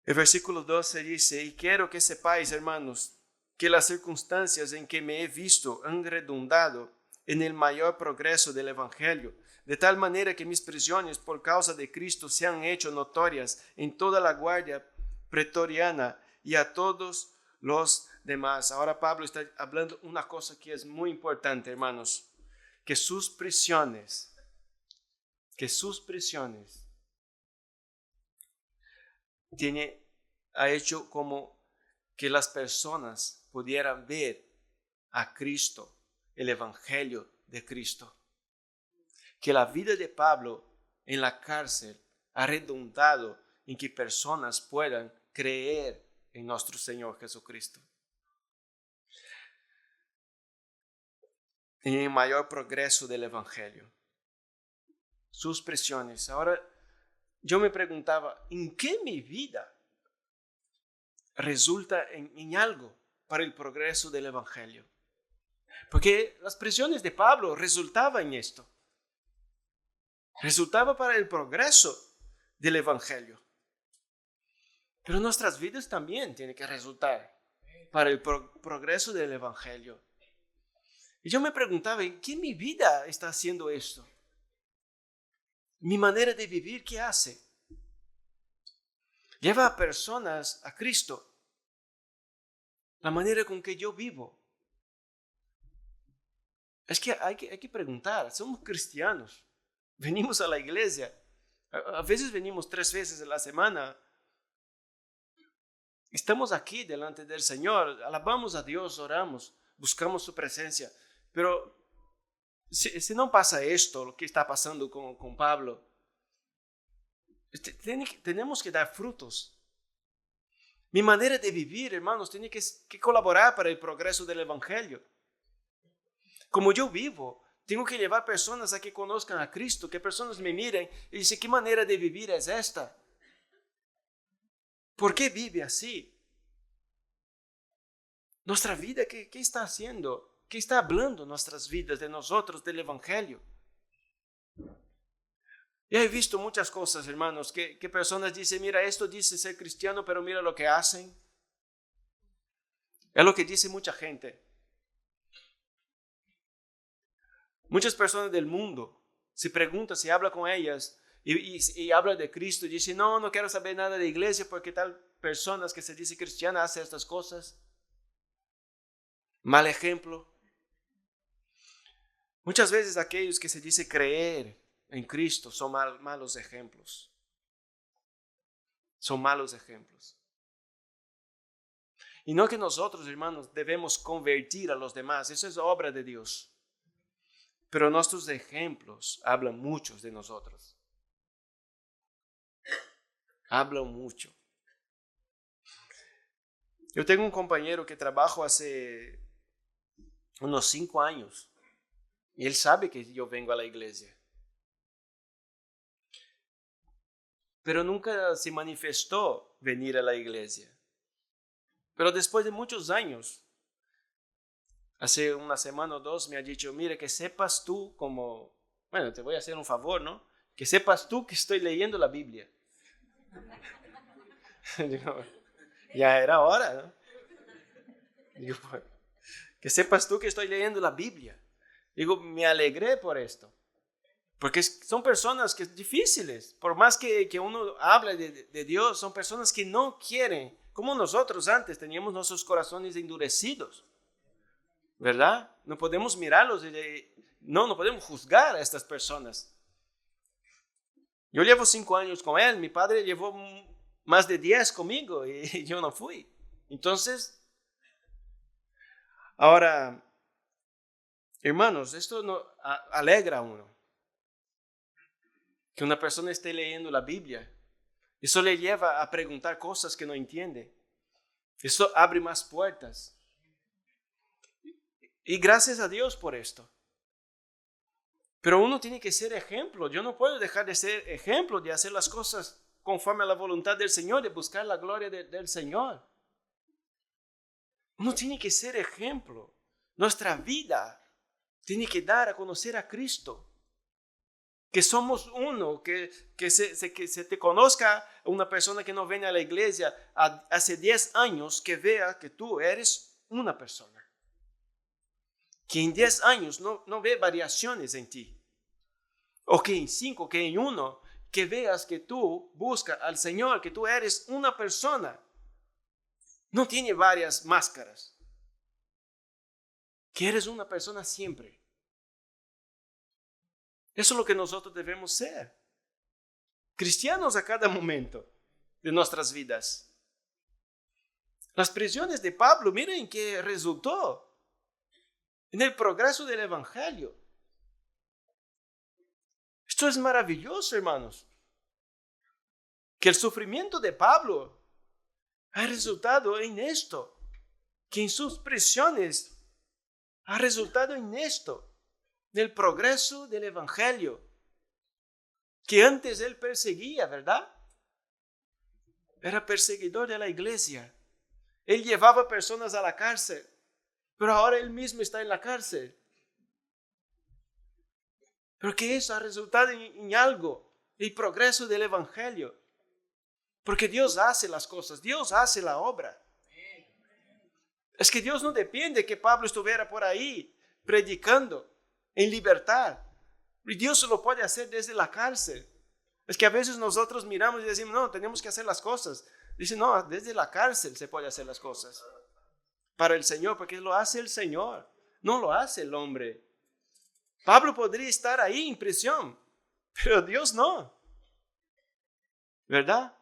El versículo 12 dice, y quiero que sepáis, hermanos, que las circunstancias en que me he visto han redundado en el mayor progreso del Evangelio, de tal manera que mis prisiones por causa de Cristo se han hecho notorias en toda la guardia pretoriana y a todos los demás. Ahora Pablo está hablando una cosa que es muy importante, hermanos, que sus prisiones ha hecho como que las personas pudieran ver a Cristo, el Evangelio de Cristo. Que la vida de Pablo en la cárcel ha redundado en que personas puedan creer en nuestro Señor Jesucristo. en el mayor progreso del Evangelio. Sus prisiones. Ahora, yo me preguntaba, ¿en qué mi vida resulta en algo para el progreso del Evangelio? Porque las prisiones de Pablo resultaban en esto. Resultaba para el progreso del Evangelio. Pero nuestras vidas también tienen que resultar para el progreso del Evangelio. Y yo me preguntaba, ¿en qué mi vida está haciendo esto? Mi manera de vivir, ¿qué hace? Lleva a personas a Cristo. La manera con que yo vivo. Es que hay que preguntar, somos cristianos. Venimos a la iglesia. A veces venimos 3 veces a la semana. Estamos aquí delante del Señor. Alabamos a Dios, oramos, buscamos su presencia. Pero si no pasa esto, lo que está pasando con Pablo, tenemos que dar frutos. Mi manera de vivir, hermanos, tiene que colaborar para el progreso del Evangelio. Como yo vivo, tengo que llevar personas a que conozcan a Cristo, que personas me miren y dicen, ¿qué manera de vivir es esta? ¿Por qué vive así? Nuestra vida, ¿qué está haciendo? ¿Qué está hablando nuestras vidas de nosotros, del Evangelio? Ya he visto muchas cosas, hermanos, que personas dicen, mira, esto dice ser cristiano, pero mira lo que hacen. Es lo que dice mucha gente. Muchas personas del mundo, se pregunta, se habla con ellas y habla de Cristo y dice, no quiero saber nada de iglesia porque tal personas que se dice cristiana hace estas cosas. Mal ejemplo. Muchas veces aquellos que se dice creer en Cristo son malos ejemplos. Son malos ejemplos. Y no que nosotros, hermanos, debemos convertir a los demás. Eso es obra de Dios. Pero nuestros ejemplos hablan mucho de nosotros. Hablan mucho. Yo tengo un compañero que trabajo hace unos 5 años. Y él sabe que yo vengo a la iglesia. Pero nunca se manifestó venir a la iglesia. Pero después de muchos años, hace una semana o 2 me ha dicho, mira, que sepas tú te voy a hacer un favor, ¿no? Que sepas tú que estoy leyendo la Biblia. Digo, ya era hora, ¿no? Digo, que sepas tú que estoy leyendo la Biblia. Digo, me alegré por esto. Porque son personas que difíciles. Por más que uno hable de Dios, son personas que no quieren. Como nosotros antes teníamos nuestros corazones endurecidos. ¿Verdad? No podemos mirarlos, no podemos juzgar a estas personas. Yo llevo 5 años con él, mi padre llevó más de 10 conmigo y yo no fui. Entonces, ahora, hermanos, esto no alegra a uno. Que una persona esté leyendo la Biblia. Eso le lleva a preguntar cosas que no entiende. Eso abre más puertas. Y gracias a Dios por esto. Pero uno tiene que ser ejemplo. Yo no puedo dejar de ser ejemplo, de hacer las cosas conforme a la voluntad del Señor, de buscar la gloria del Señor. Uno tiene que ser ejemplo. Nuestra vida tiene que dar a conocer a Cristo. Que somos uno, que se te conozca una persona que no viene a la iglesia hace 10 años, que vea que tú eres una persona. Que en 10 años no ve variaciones en ti. O que en 5, que en 1, que veas que tú buscas al Señor, que tú eres una persona. No tiene varias máscaras. Que eres una persona siempre. Eso es lo que nosotros debemos ser. Cristianos a cada momento de nuestras vidas. Las prisiones de Pablo, miren qué resultó. En el progreso del Evangelio. Esto es maravilloso, hermanos. Que el sufrimiento de Pablo ha resultado en esto. Que en sus prisiones ha resultado en esto. del progreso del Evangelio, que antes él perseguía, ¿verdad? Era perseguidor de la iglesia. Él llevaba personas a la cárcel, pero ahora él mismo está en la cárcel. Pero que eso ha resultado en algo, el progreso del Evangelio. Porque Dios hace las cosas, Dios hace la obra. Es que Dios no depende que Pablo estuviera por ahí predicando en libertad. Y Dios lo puede hacer desde la cárcel. Es que a veces nosotros miramos y decimos, no, tenemos que hacer las cosas. Dice, no, desde la cárcel se puede hacer las cosas. Para el Señor, porque lo hace el Señor, no lo hace el hombre. Pablo podría estar ahí en prisión, pero Dios no. ¿Verdad?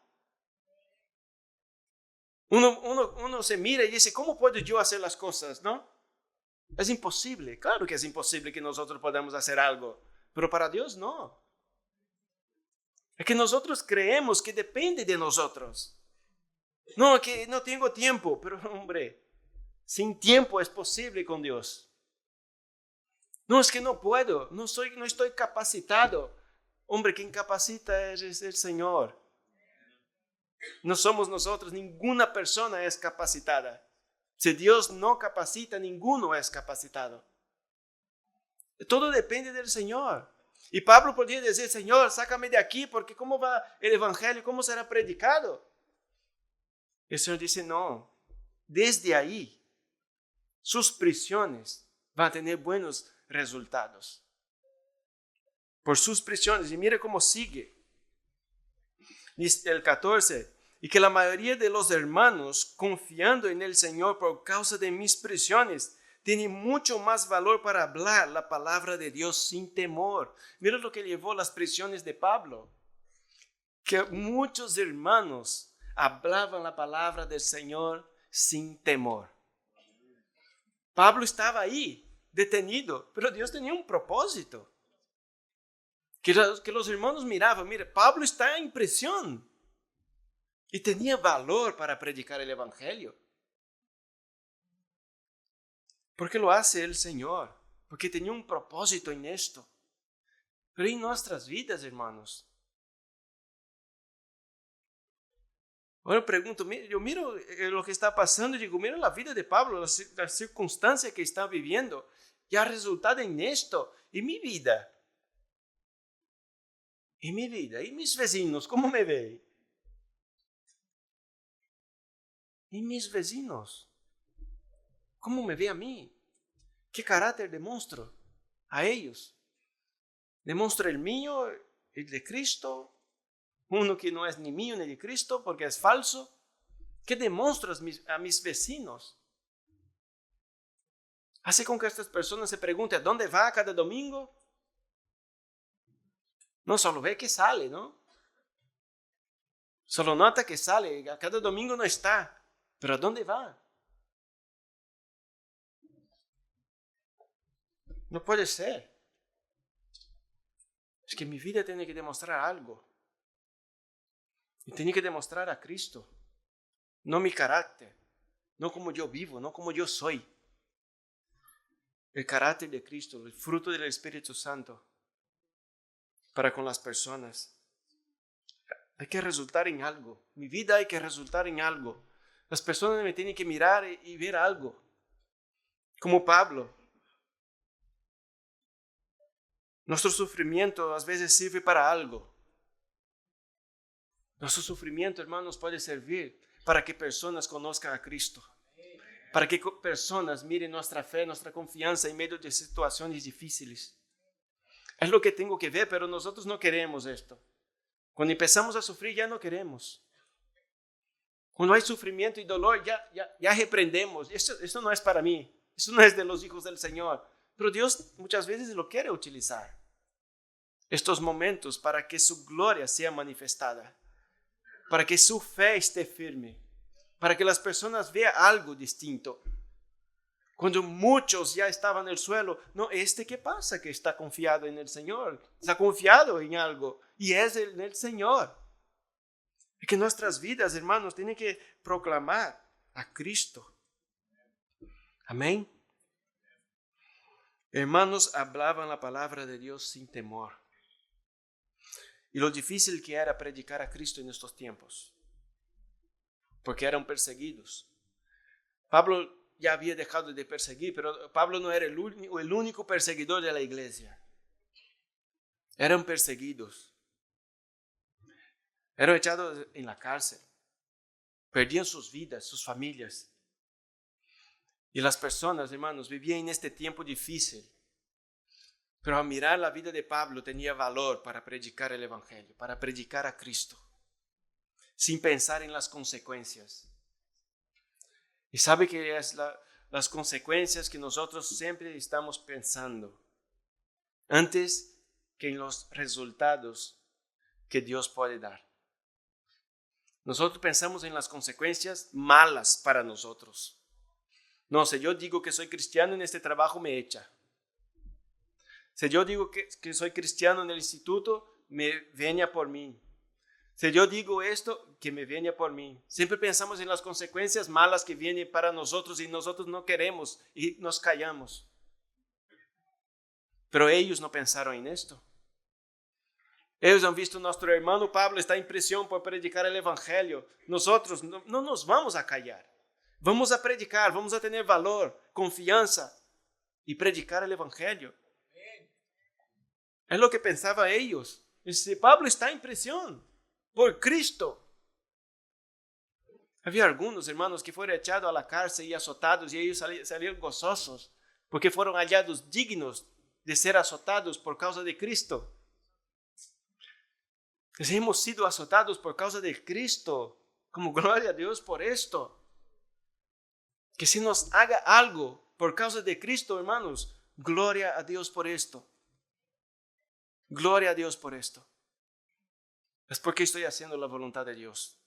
Uno se mira y dice, ¿cómo puedo yo hacer las cosas? ¿No? Es imposible. Claro que es imposible que nosotros podamos hacer algo, pero para Dios no. Es que nosotros creemos que depende de nosotros. No, que no tengo tiempo, pero hombre, sin tiempo es posible con Dios. No, es que no puedo, no estoy capacitado. Hombre, quien capacita es el Señor. No somos nosotros, ninguna persona es capacitada. Si Dios no capacita, ninguno es capacitado. Todo depende del Señor. Y Pablo podría decir, Señor, sácame de aquí, porque ¿cómo va el Evangelio? ¿Cómo será predicado? El Señor dice, no, desde ahí, sus prisiones van a tener buenos resultados. Por sus prisiones. Y mire cómo sigue. Dice el 14, y que la mayoría de los hermanos, confiando en el Señor por causa de mis prisiones, tienen mucho más valor para hablar la palabra de Dios sin temor. Mira lo que llevó las prisiones de Pablo. Que muchos hermanos hablaban la palabra del Señor sin temor. Pablo estaba ahí, detenido, pero Dios tenía un propósito. Que los hermanos miraban, mire, Pablo está en prisión y tenía valor para predicar el Evangelio. Porque lo hace el Señor, porque tenía un propósito en esto. Pero en nuestras vidas, hermanos. Ahora pregunto, yo miro lo que está pasando y digo, mira la vida de Pablo, la circunstancia que está viviendo, y ha resultado en esto, y mi vida. Y mi vida, y mis vecinos, ¿cómo me ven? Y mis vecinos, ¿cómo me ve a mí? ¿Qué carácter demuestro a ellos? ¿Demuestro el mío, el de Cristo? Uno que no es ni mío ni de Cristo porque es falso. ¿Qué demuestro a mis vecinos? Hace con que estas personas se pregunten, ¿a dónde va cada domingo? No, solo ve que sale, ¿no? Solo nota que sale, cada domingo no está. ¿Pero a dónde va? No puede ser. Es que mi vida tiene que demostrar algo. Y tiene que demostrar a Cristo. No mi carácter. No como yo vivo, no como yo soy. El carácter de Cristo, el fruto del Espíritu Santo. Para con las personas. Hay que resultar en algo. Mi vida hay que resultar en algo. Las personas me tienen que mirar y ver algo. Como Pablo. Nuestro sufrimiento a veces sirve para algo. Nuestro sufrimiento, hermanos, puede servir para que personas conozcan a Cristo. Para que personas miren nuestra fe, nuestra confianza en medio de situaciones difíciles. Es lo que tengo que ver, pero nosotros no queremos esto. Cuando empezamos a sufrir ya no queremos. Cuando hay sufrimiento y dolor ya reprendemos. Eso no es para mí. Eso no es de los hijos del Señor. Pero Dios muchas veces lo quiere utilizar. Estos momentos para que su gloria sea manifestada. Para que su fe esté firme. Para que las personas vean algo distinto. Cuando muchos ya estaban en el suelo, no, ¿qué pasa? Que está confiado en el Señor, está confiado en algo, y es en el Señor. Es que nuestras vidas, hermanos, tienen que proclamar a Cristo. Amén. Hermanos hablaban la palabra de Dios sin temor. Y lo difícil que era predicar a Cristo en estos tiempos, porque eran perseguidos. Pablo ya había dejado de perseguir, pero Pablo no era el único perseguidor de la iglesia. Eran perseguidos. Eran echados en la cárcel. Perdían sus vidas, sus familias. Y las personas, hermanos, vivían en este tiempo difícil. Pero al mirar la vida de Pablo tenía valor para predicar el evangelio, para predicar a Cristo, sin pensar en las consecuencias. Y sabe que es las consecuencias que nosotros siempre estamos pensando, antes que en los resultados que Dios puede dar. Nosotros pensamos en las consecuencias malas para nosotros. No, si yo digo que soy cristiano en este trabajo, me echa. Si yo digo que soy cristiano en el instituto, me venga por mí. Si yo digo esto, que me venga por mí. Siempre pensamos en las consecuencias malas que vienen para nosotros y nosotros no queremos y nos callamos. Pero ellos no pensaron en esto. Ellos han visto nuestro hermano Pablo está en prisión por predicar el evangelio. Nosotros no nos vamos a callar. Vamos a predicar, vamos a tener valor, confianza y predicar el evangelio. Es lo que pensaban ellos. Pablo está en prisión por Cristo. Había algunos hermanos que fueron echados a la cárcel y azotados y ellos salieron gozosos porque fueron hallados dignos de ser azotados por causa de Cristo. Hemos sido azotados por causa de Cristo. Como gloria a Dios por esto. Que se nos haga algo por causa de Cristo, hermanos. Gloria a Dios por esto. Gloria a Dios por esto. Es porque estoy haciendo la voluntad de Dios.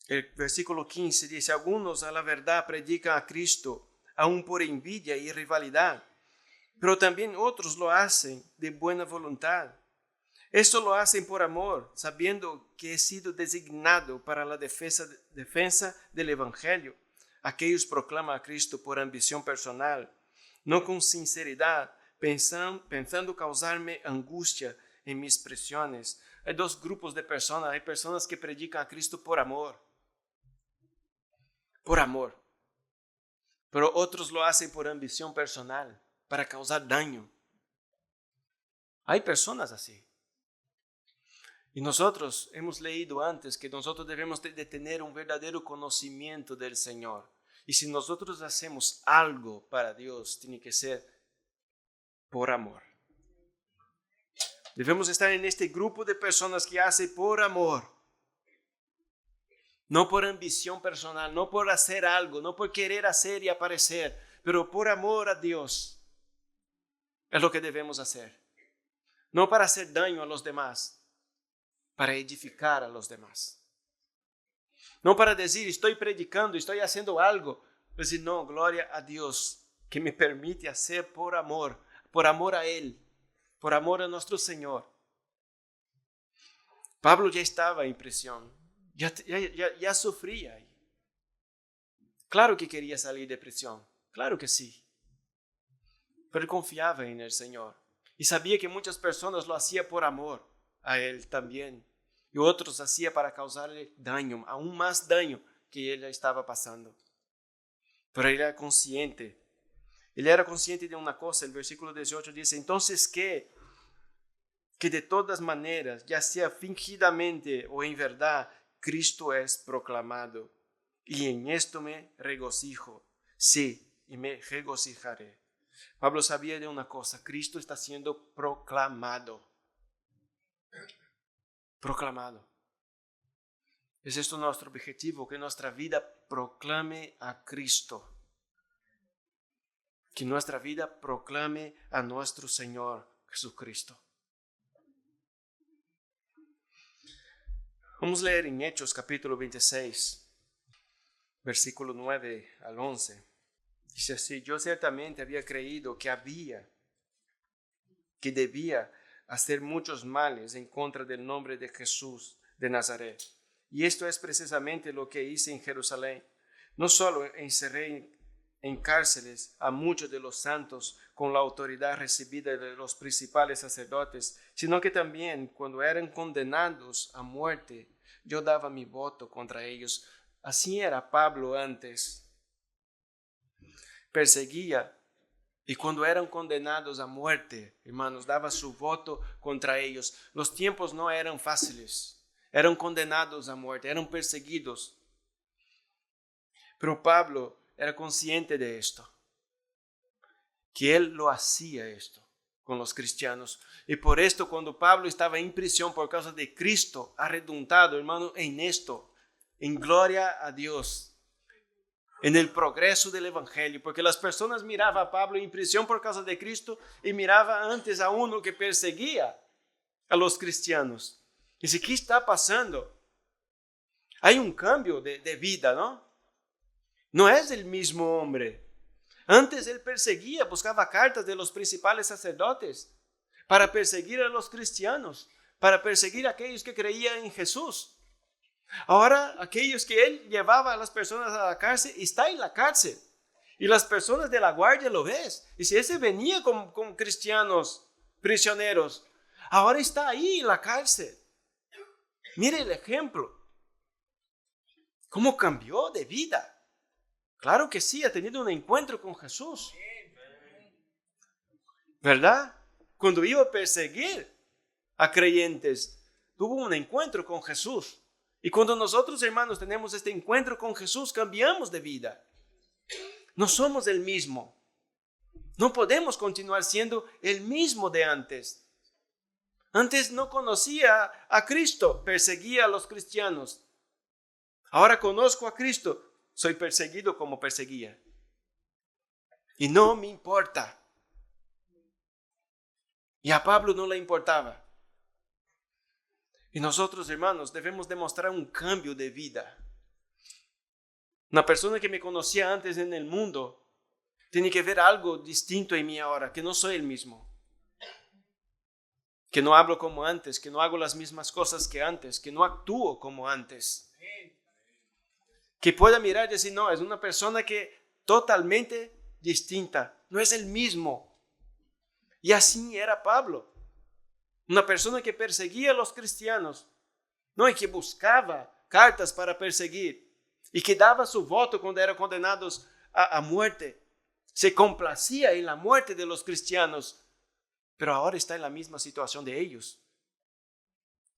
El versículo 15 dice, algunos a la verdad predican a Cristo, aún por envidia y rivalidad, pero también otros lo hacen de buena voluntad. Esto lo hacen por amor, sabiendo que he sido designado para la defensa del Evangelio. Aquellos proclaman a Cristo por ambición personal, no con sinceridad, pensando causarme angustia en mis presiones. Hay dos grupos de personas. Hay personas que predican a Cristo por amor. Por amor. Pero otros lo hacen por ambición personal, para causar daño. Hay personas así. Y nosotros hemos leído antes que nosotros debemos de tener un verdadero conocimiento del Señor. Y si nosotros hacemos algo para Dios, tiene que ser por amor. Debemos estar en este grupo de personas que hacen por amor. No por ambición personal, no por hacer algo, no por querer hacer y aparecer, pero por amor a Dios. Es lo que debemos hacer. No para hacer daño a los demás, para edificar a los demás. No para decir, estoy predicando, estoy haciendo algo. Decir, no, gloria a Dios, que me permite hacer por amor a Él, por amor a nuestro Señor. Pablo ya estaba en prisión, ya sufría ahí. Claro que quería salir de prisión, claro que sí. Pero confiaba en el Señor. Y sabía que muchas personas lo hacían por amor a Él también. Y otros hacían para causarle daño, aún más daño que él estaba pasando. Pero él era consciente. Él era consciente de una cosa. El versículo 18 dice, entonces ¿qué? Que de todas maneras, ya sea fingidamente o en verdad, Cristo es proclamado. Y en esto me regocijo. Sí, y me regocijaré. Pablo sabía de una cosa. Cristo está siendo proclamado. Proclamado. Es esto nuestro objetivo, que nuestra vida proclame a Cristo. Que nuestra vida proclame a nuestro Señor Jesucristo. Vamos a leer en Hechos capítulo 26, versículo 9 al 11. Dice así, yo ciertamente había creído que debía hacer muchos males en contra del nombre de Jesús de Nazaret. Y esto es precisamente lo que hice en Jerusalén. No solo encerré en cárceles a muchos de los santos con la autoridad recibida de los principales sacerdotes, sino que también cuando eran condenados a muerte, yo daba mi voto contra ellos. Así era Pablo antes. Perseguía, y cuando eran condenados a muerte, hermanos, daba su voto contra ellos. Los tiempos no eran fáciles. Eran condenados a muerte, eran perseguidos. Pero Pablo era consciente de esto, que él lo hacía esto con los cristianos. Y por esto, cuando Pablo estaba en prisión por causa de Cristo, ha redundado, hermano, en esto, en gloria a Dios, en el progreso del evangelio, porque las personas miraban a Pablo en prisión por causa de Cristo y miraban antes a uno que perseguía a los cristianos. Y dice, ¿qué está pasando? Hay un cambio de vida, ¿no? No es el mismo hombre. Antes él perseguía, buscaba cartas de los principales sacerdotes para perseguir a los cristianos, para perseguir a aquellos que creían en Jesús. Ahora, aquellos que él llevaba a las personas a la cárcel, está en la cárcel. Y las personas de la guardia lo ves. Y si ese venía con cristianos prisioneros, ahora está ahí en la cárcel. Mire el ejemplo. ¿Cómo cambió de vida? Claro que sí, ha tenido un encuentro con Jesús. ¿Verdad? Cuando iba a perseguir a creyentes, tuvo un encuentro con Jesús. Y cuando nosotros, hermanos, tenemos este encuentro con Jesús, cambiamos de vida. No somos el mismo. No podemos continuar siendo el mismo de antes. Antes no conocía a Cristo, perseguía a los cristianos. Ahora conozco a Cristo, soy perseguido como perseguía. Y no me importa. Y a Pablo no le importaba. Y nosotros, hermanos, debemos demostrar un cambio de vida. Una persona que me conocía antes en el mundo tiene que ver algo distinto en mí ahora, que no soy el mismo. Que no hablo como antes, que no hago las mismas cosas que antes, que no actúo como antes. Que pueda mirar y decir, no, es una persona que totalmente distinta, no es el mismo. Y así era Pablo. Una persona que perseguía a los cristianos, no, y que buscaba cartas para perseguir, y que daba su voto cuando eran condenados a muerte. Se complacía en la muerte de los cristianos, pero ahora está en la misma situación de ellos.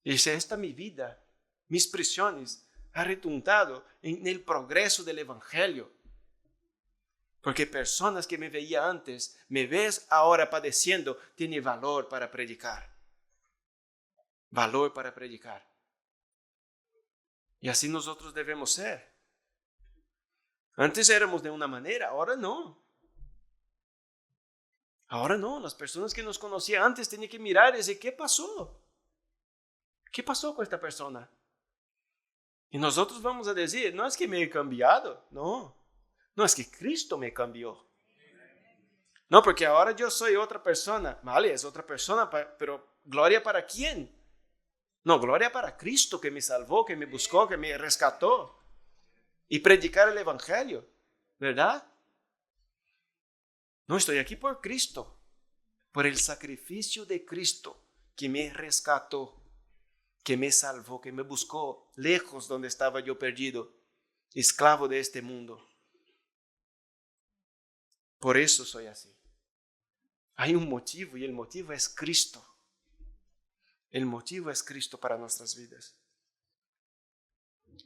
Y dice, esta mi vida, mis prisiones, ha redundado en el progreso del evangelio. Porque personas que me veía antes, me ves ahora padeciendo, tiene valor para predicar. Valor para predicar. Y así nosotros debemos ser. Antes éramos de una manera, ahora no. Ahora no, las personas que nos conocían antes tenían que mirar y decir, ¿qué pasó? ¿Qué pasó con esta persona? Y nosotros vamos a decir, no es que me he cambiado, no es que Cristo me cambió. No, porque ahora yo soy otra persona, vale, es otra persona, pero ¿gloria para quién? No, gloria para Cristo que me salvó, que me buscó, que me rescató. Y predicar el evangelio, ¿verdad? No, estoy aquí por Cristo, por el sacrificio de Cristo que me rescató, que me salvó, que me buscó lejos donde estaba yo perdido, esclavo de este mundo. Por eso soy así. Hay un motivo y el motivo es Cristo. El motivo es Cristo para nuestras vidas.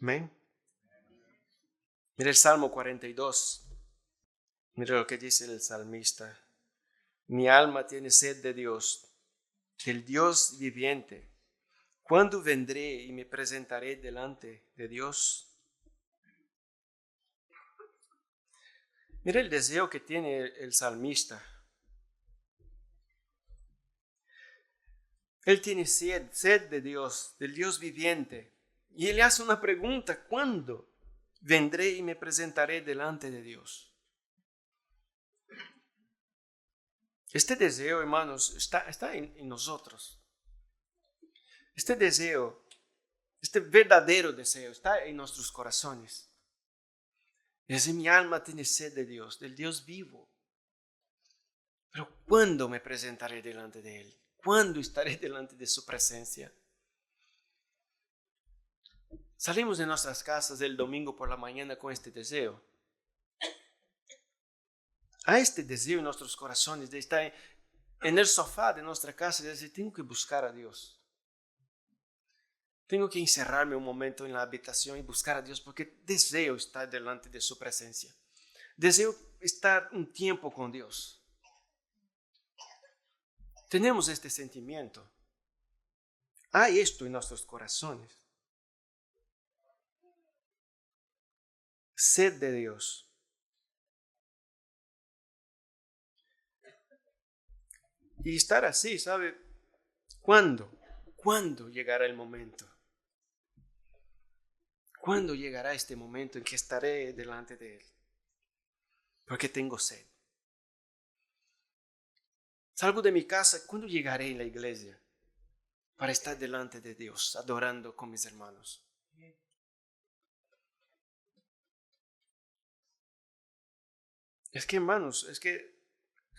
Amén. Mira el Salmo 42. Mira lo que dice el salmista. Mi alma tiene sed de Dios, del Dios viviente. ¿Cuándo vendré y me presentaré delante de Dios? Mira el deseo que tiene el salmista. Él tiene sed de Dios, del Dios viviente. Y él hace una pregunta, ¿cuándo vendré y me presentaré delante de Dios? Este deseo, hermanos, está en nosotros. Este deseo Este verdadero deseo está en nuestros corazones. Es mi alma tiene sed de Dios, del Dios vivo. Pero ¿cuándo me presentaré delante de Él? ¿Cuándo estaré delante de su presencia? Salimos de nuestras casas el domingo por la mañana con este deseo. Hay este deseo en nuestros corazones de estar en el sofá de nuestra casa y decir, tengo que buscar a Dios. Tengo que encerrarme un momento en la habitación y buscar a Dios porque deseo estar delante de su presencia. Deseo estar un tiempo con Dios. Tenemos este sentimiento. Hay esto en nuestros corazones. Sed de Dios. Y estar así, ¿sabe? ¿Cuándo? ¿Cuándo llegará el momento? ¿Cuándo llegará este momento en que estaré delante de Él? Porque tengo sed. Salgo de mi casa, ¿cuándo llegaré a la iglesia? Para estar delante de Dios, adorando con mis hermanos. Es que, hermanos,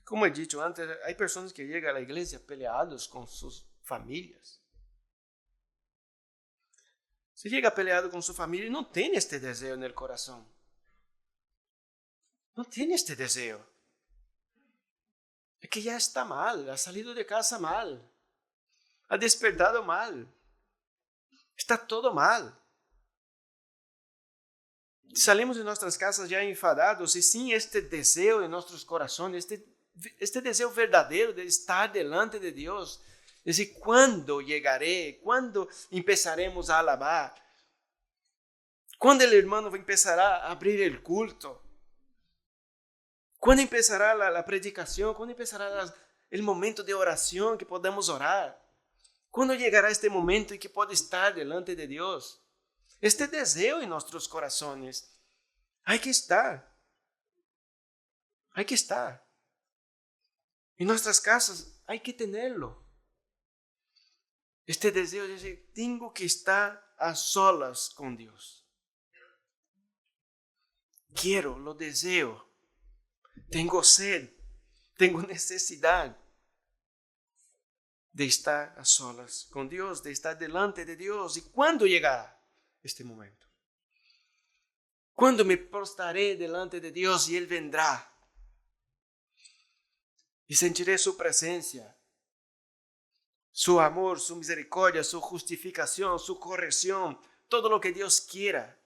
como he dicho antes, hay personas que llegan a la iglesia peleados con sus familias. Se llega peleado con su familia y no tiene este deseo en el corazón. No tiene este deseo. Es que ya está mal, ha salido de casa mal, ha despertado mal, está todo mal. Salimos de nuestras casas ya enfadados y sin este deseo en nuestros corazones, este deseo verdadero de estar delante de Dios. Es decir, ¿cuándo llegaré? ¿Cuándo empezaremos a alabar? ¿Cuándo el hermano empezará a abrir el culto? ¿Cuándo empezará la predicación? ¿Cuándo empezará el momento de oración que podamos orar? ¿Cuándo llegará este momento en que puedo estar delante de Dios? Este deseo en nuestros corazones. Hay que estar. Hay que estar. En nuestras casas hay que tenerlo. Este deseo de decir, tengo que estar a solas con Dios. Quiero, lo deseo. Tengo sed. Tengo necesidad de estar a solas con Dios, de estar delante de Dios. ¿Y cuándo llegará este momento? ¿Cuándo me postraré delante de Dios y Él vendrá? Y sentiré su presencia, su amor, su misericordia, su justificación, su corrección, todo lo que Dios quiera.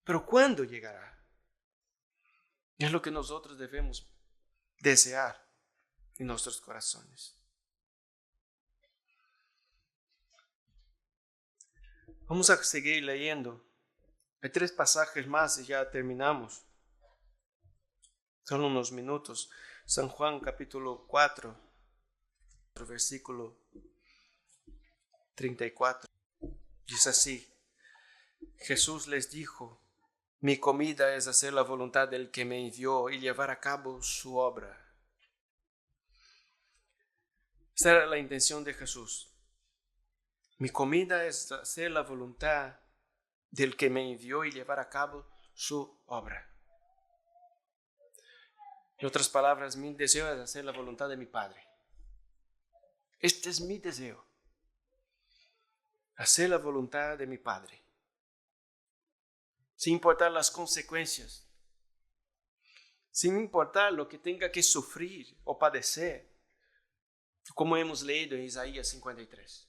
Pero ¿cuándo llegará? Es lo que nosotros debemos desear en nuestros corazones. Vamos a seguir leyendo. Hay 3 pasajes más y ya terminamos. Son unos minutos. San Juan capítulo 4, versículo 34. Dice así: Jesús les dijo, mi comida es hacer la voluntad del que me envió y llevar a cabo su obra. Esta era la intención de Jesús. Mi comida es hacer la voluntad del que me envió y llevar a cabo su obra. En otras palabras, mi deseo es hacer la voluntad de mi Padre. Este es mi deseo. Hacer la voluntad de mi Padre. Sin importar las consecuencias. Sin importar lo que tenga que sufrir o padecer. Como hemos leído en Isaías 53.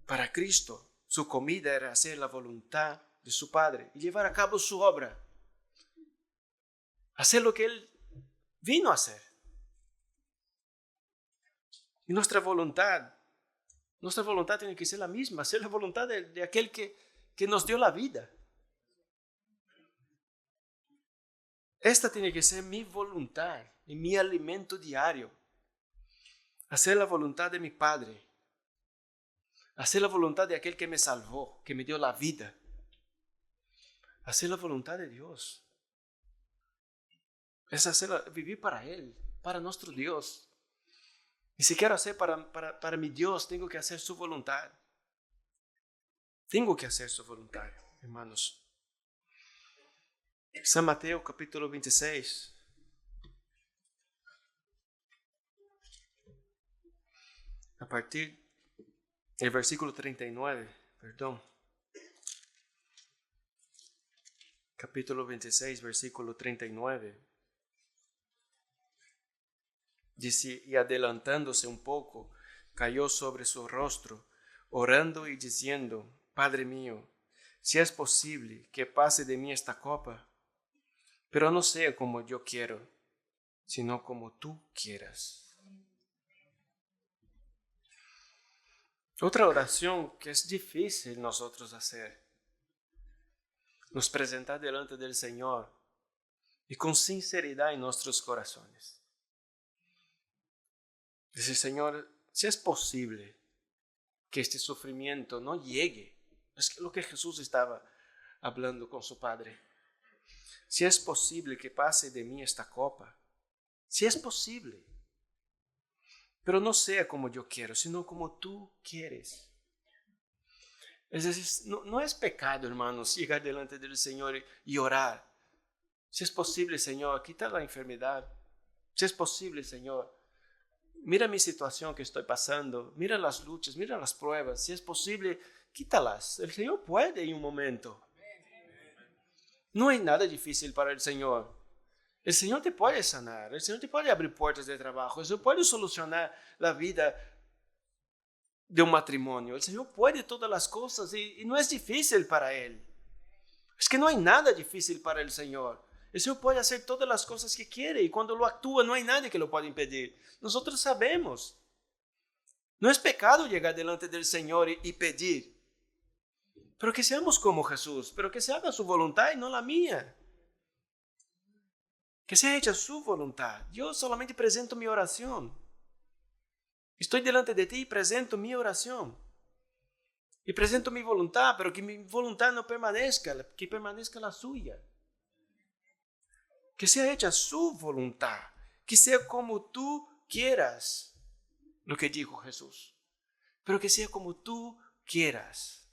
Para Cristo, su comida era hacer la voluntad de su Padre y llevar a cabo su obra. Hacer lo que Él vino a hacer. Y nuestra voluntad tiene que ser la misma, hacer la voluntad de aquel que nos dio la vida. Esta tiene que ser mi voluntad y mi alimento diario. Hacer la voluntad de mi Padre. Hacer la voluntad de aquel que me salvó, que me dio la vida. Hacer la voluntad de Dios. Es vivir para Él, para nuestro Dios. Y si quiero hacer para mi Dios, tengo que hacer su voluntad. Tengo que hacer su voluntad, hermanos. San Mateo capítulo 26. A partir del versículo 39, perdón. Capítulo 26, versículo 39. Dice, y adelantándose un poco, cayó sobre su rostro, orando y diciendo, Padre mío, si es posible que pase de mí esta copa, pero no sea como yo quiero, sino como tú quieras. Otra oración que es difícil nosotros hacer. Nos presentar delante del Señor y con sinceridad en nuestros corazones. Dice, Señor, si es posible que este sufrimiento no llegue. Es lo que Jesús estaba hablando con su Padre. Si es posible que pase de mí esta copa. Si es posible. Pero no sea como yo quiero, sino como tú quieres. Es decir, no es pecado, hermanos, llegar delante del Señor y orar. Si es posible, Señor, quita la enfermedad. Si es posible, Señor, mira mi situación que estoy pasando. Mira las luchas, mira las pruebas. Si es posible, quítalas. El Señor puede en un momento. No hay nada difícil para el Señor. El Señor te puede sanar, el Señor te puede abrir puertas de trabajo, el Señor puede solucionar la vida de un matrimonio, el Señor puede todas las cosas y no es difícil para Él. Es que no hay nada difícil para el Señor. El Señor puede hacer todas las cosas que quiere y cuando lo actúa no hay nadie que lo pueda impedir. Nosotros sabemos. No es pecado llegar delante del Señor y pedir, pero que seamos como Jesús, pero que se haga su voluntad y no la mía. Que sea hecha su voluntad. Yo solamente presento mi oración. Estoy delante de ti y presento mi oración. Y presento mi voluntad, pero que mi voluntad no permanezca, que permanezca la suya. Que sea hecha su voluntad. Que sea como tú quieras. Lo que dijo Jesús. Pero que sea como tú quieras.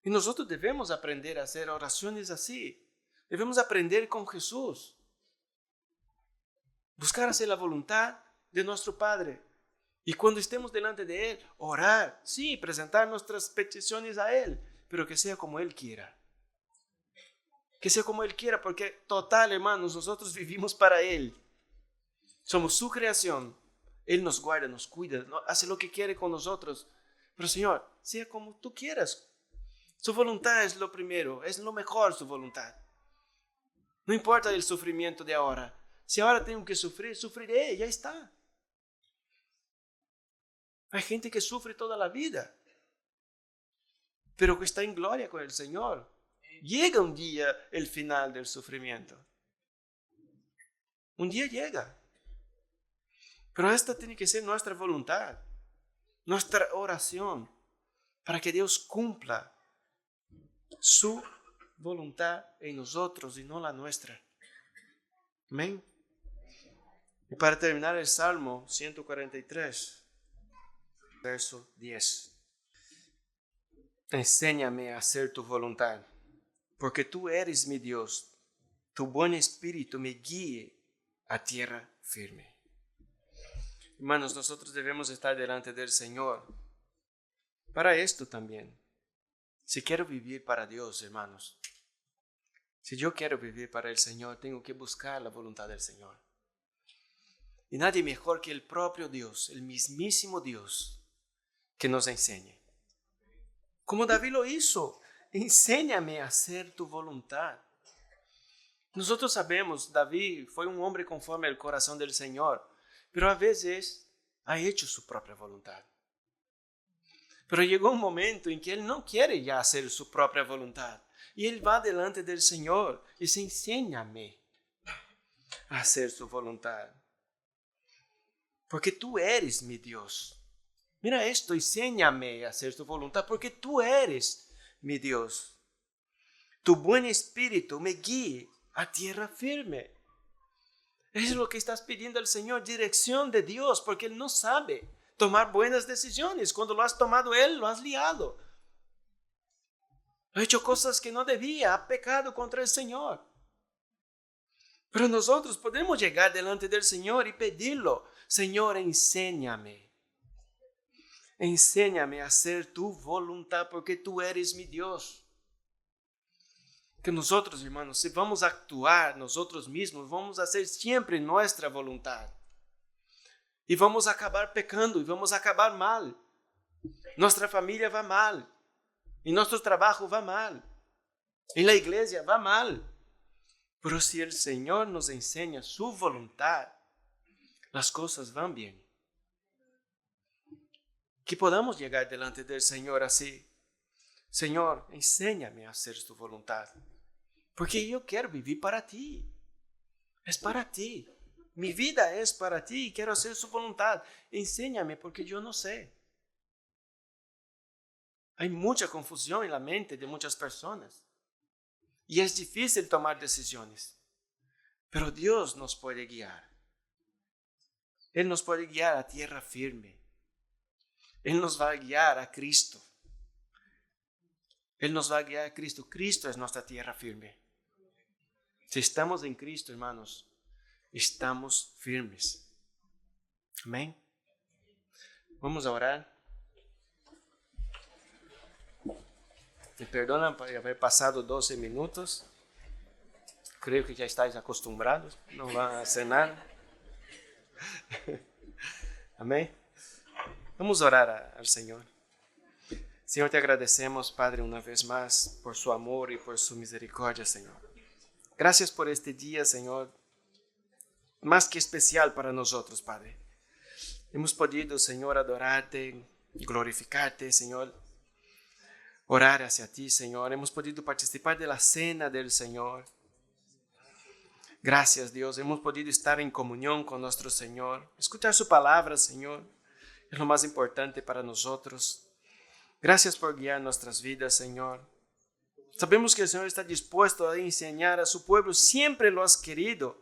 Y nosotros debemos aprender a hacer oraciones así. Debemos aprender con Jesús. Buscar hacer la voluntad de nuestro Padre. Y cuando estemos delante de Él, orar. Sí, presentar nuestras peticiones a Él. Pero que sea como Él quiera. Que sea como Él quiera. Porque total, hermanos, nosotros vivimos para Él. Somos su creación. Él nos guarda, nos cuida, hace lo que quiere con nosotros. Pero Señor, sea como tú quieras. Su voluntad es lo primero. Es lo mejor su voluntad. No importa el sufrimiento de ahora. Si ahora tengo que sufrir, sufriré, ya está. Hay gente que sufre toda la vida, pero que está en gloria con el Señor. Llega un día el final del sufrimiento. Un día llega. Pero esta tiene que ser nuestra voluntad, nuestra oración, para que Dios cumpla su voluntad en nosotros y no la nuestra. Amén. Y para terminar el Salmo 143, verso 10. Enséñame a hacer tu voluntad, porque tú eres mi Dios. Tu buen espíritu me guíe a tierra firme. Hermanos, nosotros debemos estar delante del Señor para esto también. Si quiero vivir para Dios, hermanos, si yo quiero vivir para el Señor, tengo que buscar la voluntad del Señor. Y nadie mejor que el propio Dios, el mismísimo Dios, que nos enseñe. Como David lo hizo, enséñame a hacer tu voluntad. Nosotros sabemos, David fue un hombre conforme al corazón del Señor, pero a veces ha hecho su propia voluntad. Pero llegó un momento en que él no quiere ya hacer su propia voluntad. Y él va delante del Señor y dice, enséñame a hacer su voluntad. Porque tú eres mi Dios. Mira esto, enséñame a hacer tu voluntad, porque tú eres mi Dios. Tu buen espíritu me guíe a tierra firme. Eso es lo que estás pidiendo al Señor, dirección de Dios, porque Él no sabe tomar buenas decisiones. Cuando lo has tomado Él, lo has liado. Ha hecho cosas que no debía, ha pecado contra el Señor. Pero nosotros podemos llegar delante del Señor y pedirlo. Señor, enséñame. Enséñame a hacer tu voluntad, porque tú eres mi Dios. Que nosotros, hermanos, si vamos a actuar nosotros mismos, vamos a hacer siempre nuestra voluntad. Y vamos a acabar pecando, y vamos a acabar mal. Nuestra familia va mal. Y nuestro trabajo va mal. En la iglesia va mal. Pero si el Señor nos enseña su voluntad, las cosas van bien. Que podamos llegar delante del Señor así. Señor, enséñame a hacer tu voluntad. Porque yo quiero vivir para ti. Es para ti. Mi vida es para ti y quiero hacer su voluntad. Enséñame porque yo no sé. Hay mucha confusión en la mente de muchas personas. Y es difícil tomar decisiones. Pero Dios nos puede guiar. Él nos puede guiar a tierra firme. Él nos va a guiar a Cristo. Él nos va a guiar a Cristo. Cristo es nuestra tierra firme. Si estamos en Cristo, hermanos, estamos firmes. Amén. Vamos a orar. Me perdonan por haber pasado 12 minutos. Creo que ya estáis acostumbrados. No van a hacer nada. Amén. Vamos a orar al Señor. Señor, te agradecemos, Padre, una vez más por su amor y por su misericordia, Señor. Gracias por este día, Señor, más que especial para nosotros, Padre. Hemos podido, Señor, adorarte, glorificarte, Señor, orar hacia ti, Señor. Hemos podido participar de la cena del Señor. Gracias, Dios. Hemos podido estar en comunión con nuestro Señor. Escuchar su palabra, Señor, es lo más importante para nosotros. Gracias por guiar nuestras vidas, Señor. Sabemos que el Señor está dispuesto a enseñar a su pueblo. Siempre lo has querido.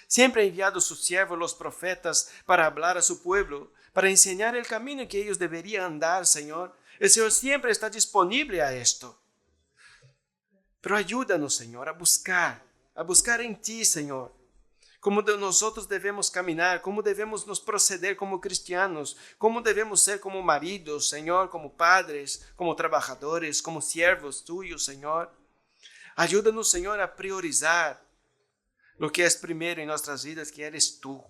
Siempre ha enviado a sus siervos, los profetas, para hablar a su pueblo, para enseñar el camino que ellos deberían andar, Señor. El Señor siempre está disponible a esto. Pero ayúdanos, Señor, a buscar en ti, Señor. Cómo nosotros debemos caminar, cómo debemos nos proceder como cristianos, cómo debemos ser como maridos, Señor, como padres, como trabajadores, como siervos tuyos, Señor. Ayúdanos, Señor, a priorizar lo que es primero en nuestras vidas, que eres tú.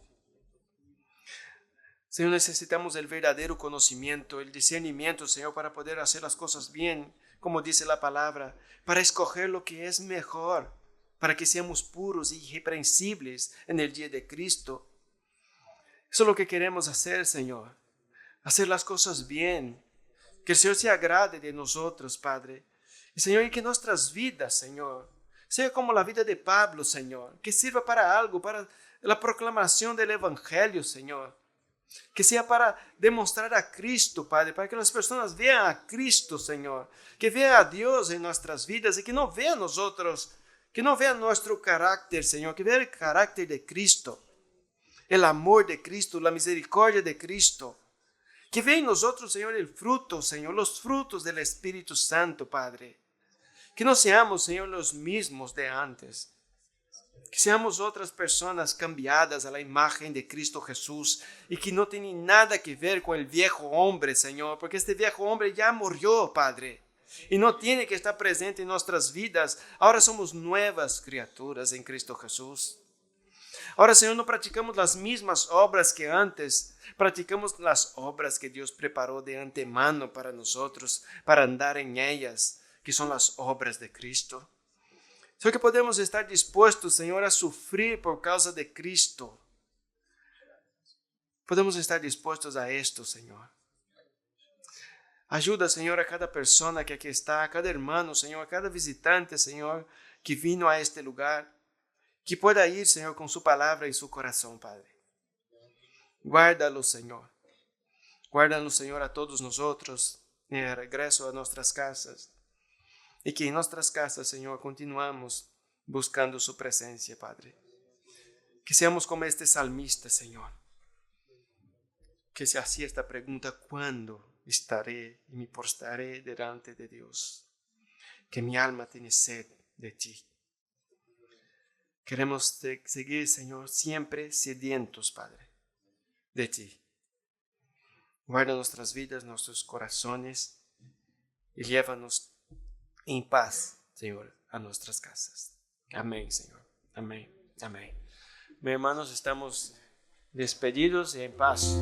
Señor, necesitamos el verdadero conocimiento, el discernimiento, Señor, para poder hacer las cosas bien, como dice la palabra, para escoger lo que es mejor, para que seamos puros e irreprensibles en el día de Cristo. Eso es lo que queremos hacer, Señor. Hacer las cosas bien. Que el Señor se agrade de nosotros, Padre. Y, Señor, y que nuestras vidas, Señor, sea como la vida de Pablo, Señor. Que sirva para algo, para la proclamación del Evangelio, Señor. Que sea para demostrar a Cristo, Padre, para que las personas vean a Cristo, Señor. Que vean a Dios en nuestras vidas y que no vean nosotros, que no vean nuestro carácter, Señor, que vean el carácter de Cristo, el amor de Cristo, la misericordia de Cristo. Que vean en nosotros, Señor, el fruto, Señor, los frutos del Espíritu Santo, Padre. Que no seamos, Señor, los mismos de antes. Que seamos otras personas cambiadas a la imagen de Cristo Jesús y que no tienen nada que ver con el viejo hombre, Señor, porque este viejo hombre ya murió, Padre. Y no tiene que estar presente en nuestras vidas. Ahora somos nuevas criaturas en Cristo Jesús. Ahora, Señor, no practicamos las mismas obras que antes. Practicamos las obras que Dios preparó de antemano para nosotros, para andar en ellas, que son las obras de Cristo. Solo que podemos estar dispuestos, Señor, a sufrir por causa de Cristo. Podemos estar dispuestos a esto, Señor. Ayuda, Señor, a cada persona que aquí está, a cada hermano, Señor, a cada visitante, Señor, que vino a este lugar, que pueda ir, Señor, con su palabra en su corazón, Padre. Guárdalo, Señor. Guárdanos, Señor, a todos nosotros en el regreso a nuestras casas. Y que en nuestras casas, Señor, continuamos buscando su presencia, Padre. Que seamos como este salmista, Señor, que se hacía esta pregunta: ¿cuándo estaré y me postraré delante de Dios? Que mi alma tiene sed de ti. Queremos seguir, Señor, siempre sedientos, Padre, de ti. Guarda nuestras vidas, nuestros corazones y llévanos en paz, Señor, a nuestras casas. Amén, Señor. Amén. Amén. Mis hermanos, estamos despedidos y en paz.